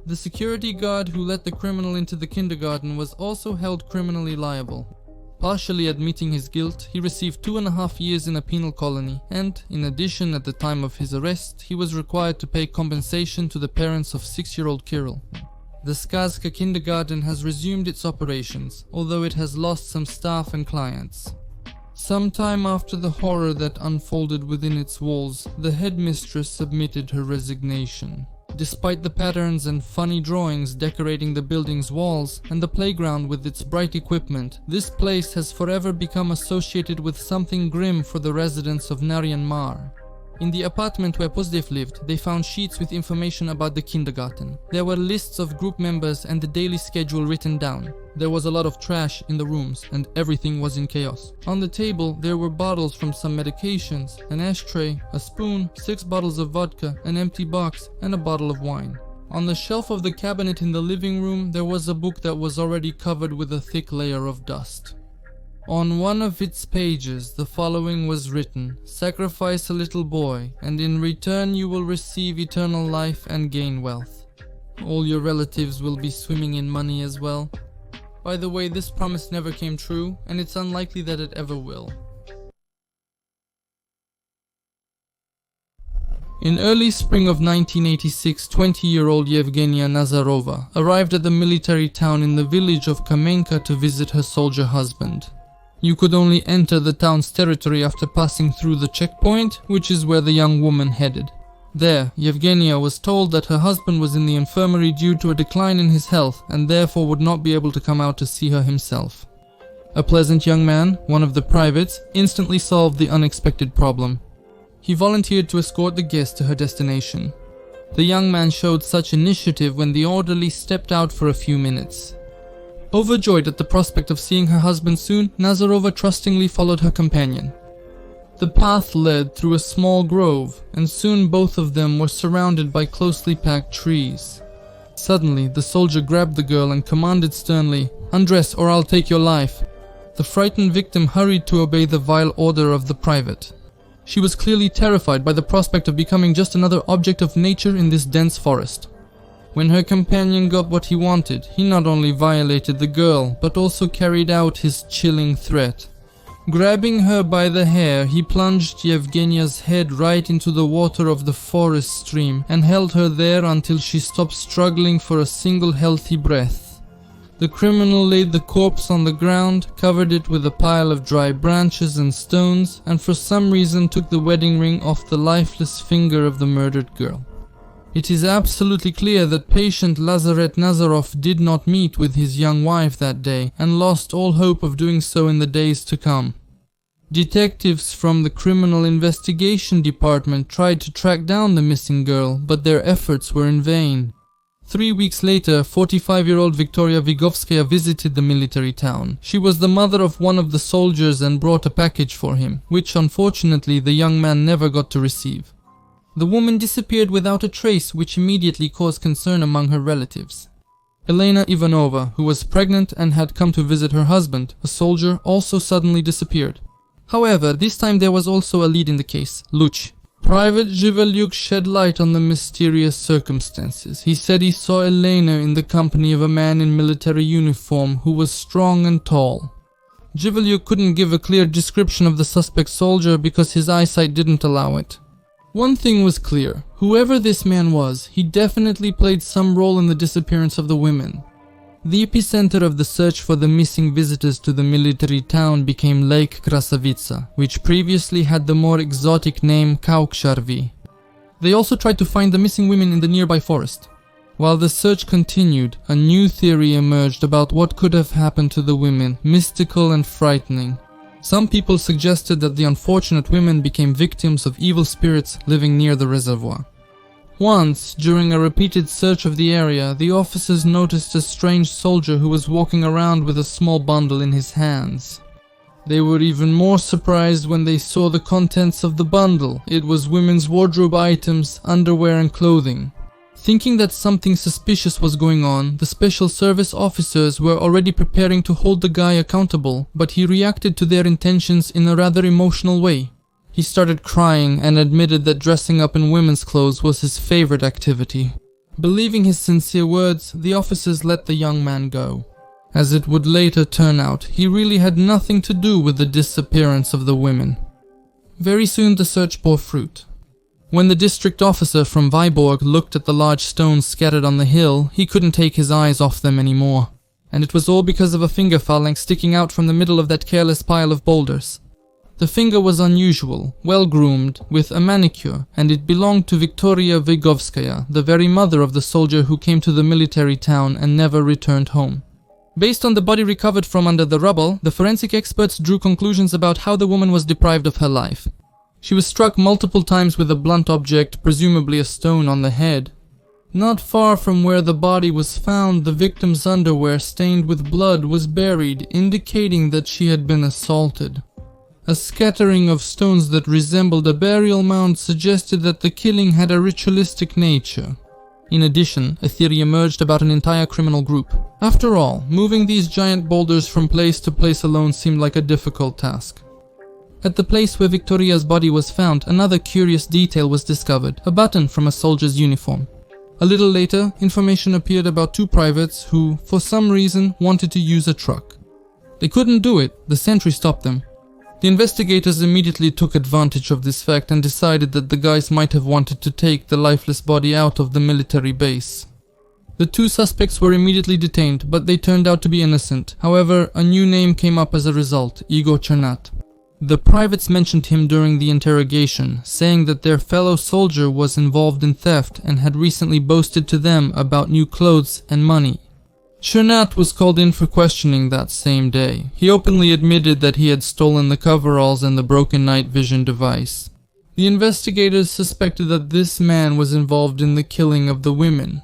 The security guard who let the criminal into the kindergarten was also held criminally liable. Partially admitting his guilt, he received 2.5 years in a penal colony, and, in addition, at the time of his arrest, he was required to pay compensation to the parents of 6-year-old Kirill. The Skazka kindergarten has resumed its operations, although it has lost some staff and clients. Sometime after the horror that unfolded within its walls, the headmistress submitted her resignation. Despite the patterns and funny drawings decorating the building's walls and the playground with its bright equipment, this place has forever become associated with something grim for the residents of Naryan Mar. In the apartment where Pozdev lived, they found sheets with information about the kindergarten. There were lists of group members and the daily schedule written down. There was a lot of trash in the rooms and everything was in chaos. On the table, there were bottles from some medications, an ashtray, a spoon, 6 bottles of vodka, an empty box, and a bottle of wine. On the shelf of the cabinet in the living room, there was a book that was already covered with a thick layer of dust. On one of its pages, the following was written: "Sacrifice a little boy, and in return you will receive eternal life and gain wealth. All your relatives will be swimming in money as well." By the way, this promise never came true, and it's unlikely that it ever will. In early spring of 1986, 20-year-old Yevgenia Nazarova arrived at the military town in the village of Kamenka to visit her soldier husband. You could only enter the town's territory after passing through the checkpoint, which is where the young woman headed. There, Yevgenia was told that her husband was in the infirmary due to a decline in his health and therefore would not be able to come out to see her himself. A pleasant young man, one of the privates, instantly solved the unexpected problem. He volunteered to escort the guest to her destination. The young man showed such initiative when the orderly stepped out for a few minutes. Overjoyed at the prospect of seeing her husband soon, Nazarova trustingly followed her companion. The path led through a small grove, and soon both of them were surrounded by closely packed trees. Suddenly, the soldier grabbed the girl and commanded sternly, "Undress or I'll take your life." The frightened victim hurried to obey the vile order of the private. She was clearly terrified by the prospect of becoming just another object of nature in this dense forest. When her companion got what he wanted, he not only violated the girl, but also carried out his chilling threat. Grabbing her by the hair, he plunged Yevgenia's head right into the water of the forest stream and held her there until she stopped struggling for a single healthy breath. The criminal laid the corpse on the ground, covered it with a pile of dry branches and stones, and for some reason took the wedding ring off the lifeless finger of the murdered girl. It is absolutely clear that patient Lazaret Nazarov did not meet with his young wife that day and lost all hope of doing so in the days to come. Detectives from the Criminal Investigation Department tried to track down the missing girl, but their efforts were in vain. 3 weeks later, 45-year-old Viktoria Vygovskaya visited the military town. She was the mother of one of the soldiers and brought a package for him, which unfortunately the young man never got to receive. The woman disappeared without a trace, which immediately caused concern among her relatives. Elena Ivanova, who was pregnant and had come to visit her husband, a soldier, also suddenly disappeared. However, this time there was also a lead in the case, Luch. Private Zhivelyuk shed light on the mysterious circumstances. He said he saw Elena in the company of a man in military uniform who was strong and tall. Zhivelyuk couldn't give a clear description of the suspect soldier because his eyesight didn't allow it. One thing was clear, whoever this man was, he definitely played some role in the disappearance of the women. The epicenter of the search for the missing visitors to the military town became Lake Krasavitsa, which previously had the more exotic name Kauksharvi. They also tried to find the missing women in the nearby forest. While the search continued, a new theory emerged about what could have happened to the women, mystical and frightening. Some people suggested that the unfortunate women became victims of evil spirits living near the reservoir. Once, during a repeated search of the area, the officers noticed a strange soldier who was walking around with a small bundle in his hands. They were even more surprised when they saw the contents of the bundle. It was women's wardrobe items, underwear and clothing. Thinking that something suspicious was going on, the special service officers were already preparing to hold the guy accountable, but he reacted to their intentions in a rather emotional way. He started crying and admitted that dressing up in women's clothes was his favorite activity. Believing his sincere words, the officers let the young man go. As it would later turn out, he really had nothing to do with the disappearance of the women. Very soon the search bore fruit. When the district officer from Vyborg looked at the large stones scattered on the hill, he couldn't take his eyes off them anymore. And it was all because of a finger phalanx sticking out from the middle of that careless pile of boulders. The finger was unusual, well-groomed, with a manicure, and it belonged to Viktoria Vygovskaya, the very mother of the soldier who came to the military town and never returned home. Based on the body recovered from under the rubble, the forensic experts drew conclusions about how the woman was deprived of her life. She was struck multiple times with a blunt object, presumably a stone, on the head. Not far from where the body was found, the victim's underwear stained with blood was buried, indicating that she had been assaulted. A scattering of stones that resembled a burial mound suggested that the killing had a ritualistic nature. In addition, a theory emerged about an entire criminal group. After all, moving these giant boulders from place to place alone seemed like a difficult task. At the place where Victoria's body was found, another curious detail was discovered, a button from a soldier's uniform. A little later, information appeared about two privates who, for some reason, wanted to use a truck. They couldn't do it, the sentry stopped them. The investigators immediately took advantage of this fact and decided that the guys might have wanted to take the lifeless body out of the military base. The two suspects were immediately detained, but they turned out to be innocent. However, a new name came up as a result, Igor Chernat. The privates mentioned him during the interrogation, saying that their fellow soldier was involved in theft and had recently boasted to them about new clothes and money. Chernat was called in for questioning that same day. He openly admitted that he had stolen the coveralls and the broken night vision device. The investigators suspected that this man was involved in the killing of the women.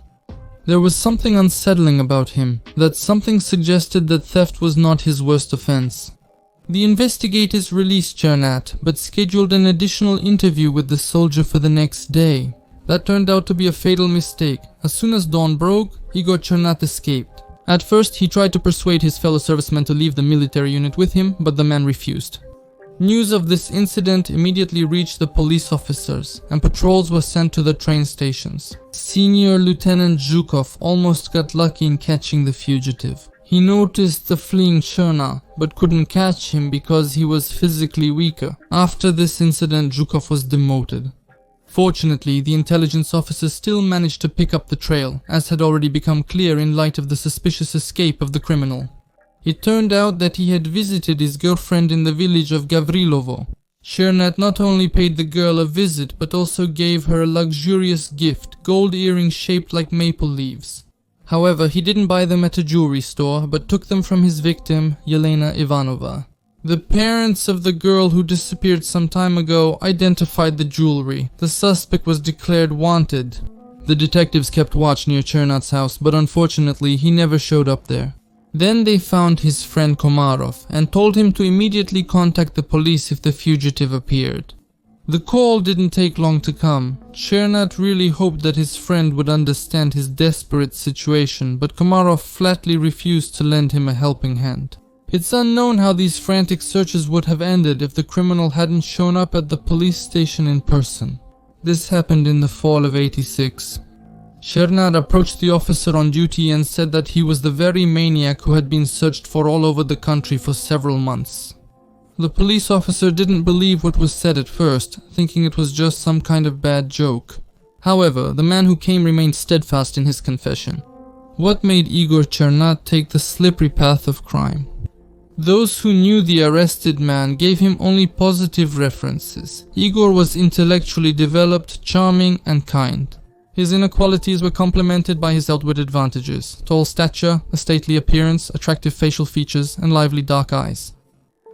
There was something unsettling about him, that something suggested that theft was not his worst offense. The investigators released Chernat, but scheduled an additional interview with the soldier for the next day. That turned out to be a fatal mistake. As soon as dawn broke, Igor Chernat escaped. At first, he tried to persuade his fellow servicemen to leave the military unit with him, but the man refused. News of this incident immediately reached the police officers, and patrols were sent to the train stations. Senior Lieutenant Zhukov almost got lucky in catching the fugitive. He noticed the fleeing Cherna, but couldn't catch him because he was physically weaker. After this incident, Zhukov was demoted. Fortunately, the intelligence officers still managed to pick up the trail, as had already become clear in light of the suspicious escape of the criminal. It turned out that he had visited his girlfriend in the village of Gavrilovo. Chernat not only paid the girl a visit, but also gave her a luxurious gift, gold earrings shaped like maple leaves. However, he didn't buy them at a jewelry store, but took them from his victim, Yelena Ivanova. The parents of the girl who disappeared some time ago identified the jewelry. The suspect was declared wanted. The detectives kept watch near Chernat's house, but unfortunately he never showed up there. Then they found his friend Komarov and told him to immediately contact the police if the fugitive appeared. The call didn't take long to come. Chernat really hoped that his friend would understand his desperate situation, but Komarov flatly refused to lend him a helping hand. It's unknown how these frantic searches would have ended if the criminal hadn't shown up at the police station in person. This happened in the fall of '86. Chernat approached the officer on duty and said that he was the very maniac who had been searched for all over the country for several months. The police officer didn't believe what was said at first, thinking it was just some kind of bad joke. However, the man who came remained steadfast in his confession. What made Igor Chernat take the slippery path of crime? Those who knew the arrested man gave him only positive references. Igor was intellectually developed, charming, and kind. His inequalities were complemented by his outward advantages: tall stature, a stately appearance, attractive facial features, and lively dark eyes.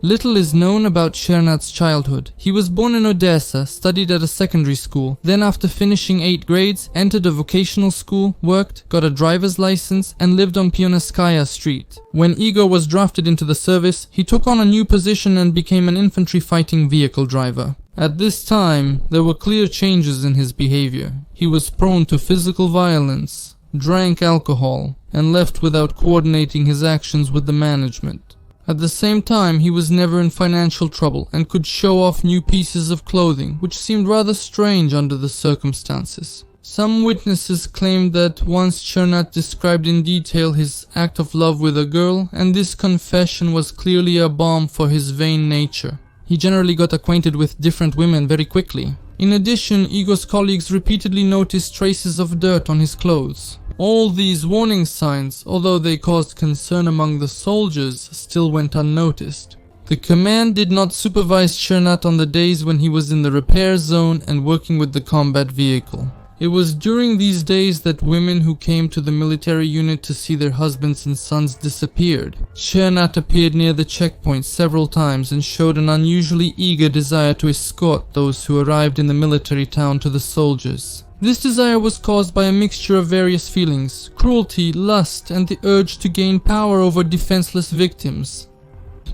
Little is known about Chernat's childhood. He was born in Odessa, studied at a secondary school, then after finishing 8 grades, entered a vocational school, worked, got a driver's license, and lived on Pioneskaya Street. When Igor was drafted into the service, he took on a new position and became an infantry fighting vehicle driver. At this time, there were clear changes in his behavior. He was prone to physical violence, drank alcohol, and left without coordinating his actions with the management. At the same time, he was never in financial trouble and could show off new pieces of clothing, which seemed rather strange under the circumstances. Some witnesses claimed that once Chernat described in detail his act of love with a girl, and this confession was clearly a balm for his vain nature. He generally got acquainted with different women very quickly. In addition, Igor's colleagues repeatedly noticed traces of dirt on his clothes. All these warning signs, although they caused concern among the soldiers, still went unnoticed. The command did not supervise Chernat on the days when he was in the repair zone and working with the combat vehicle. It was during these days that women who came to the military unit to see their husbands and sons disappeared. Chernat appeared near the checkpoint several times and showed an unusually eager desire to escort those who arrived in the military town to the soldiers. This desire was caused by a mixture of various feelings: cruelty, lust, and the urge to gain power over defenseless victims.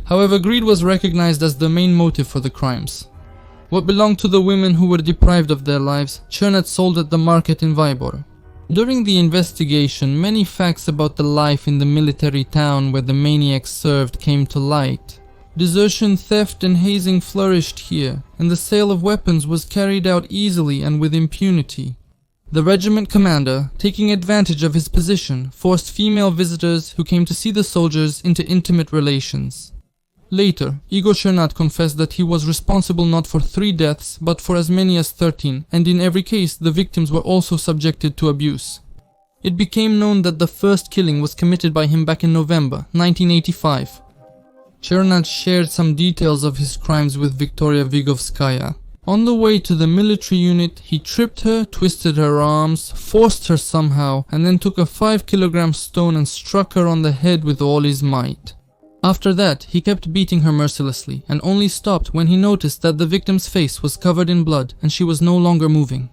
However, greed was recognized as the main motive for the crimes. What belonged to the women who were deprived of their lives, Chernat sold at the market in Vybor. During the investigation, many facts about the life in the military town where the maniac served came to light. Desertion, theft, and hazing flourished here, and the sale of weapons was carried out easily and with impunity. The regiment commander, taking advantage of his position, forced female visitors who came to see the soldiers into intimate relations. Later, Igor Chernat confessed that he was responsible not for 3 deaths, but for as many as 13, and in every case the victims were also subjected to abuse. It became known that the first killing was committed by him back in November 1985. Chernat shared some details of his crimes with Viktoria Vigovskaya. On the way to the military unit, he tripped her, twisted her arms, forced her somehow, and then took a 5-kilogram stone and struck her on the head with all his might. After that, he kept beating her mercilessly and only stopped when he noticed that the victim's face was covered in blood and she was no longer moving.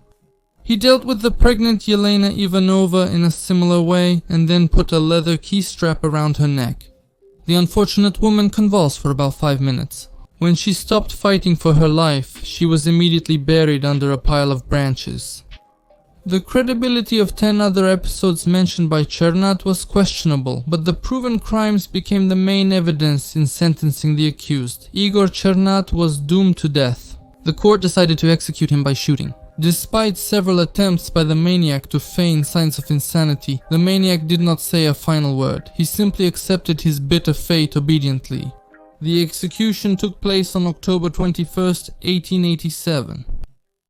He dealt with the pregnant Yelena Ivanova in a similar way and then put a leather key strap around her neck. The unfortunate woman convulsed for about 5 minutes. When she stopped fighting for her life, she was immediately buried under a pile of branches. The credibility of 10 other episodes mentioned by Chernat was questionable, but the proven crimes became the main evidence in sentencing the accused. Igor Chernat was doomed to death. The court decided to execute him by shooting. Despite several attempts by the maniac to feign signs of insanity, the maniac did not say a final word. He simply accepted his bitter fate obediently. The execution took place on October 21st, 1887.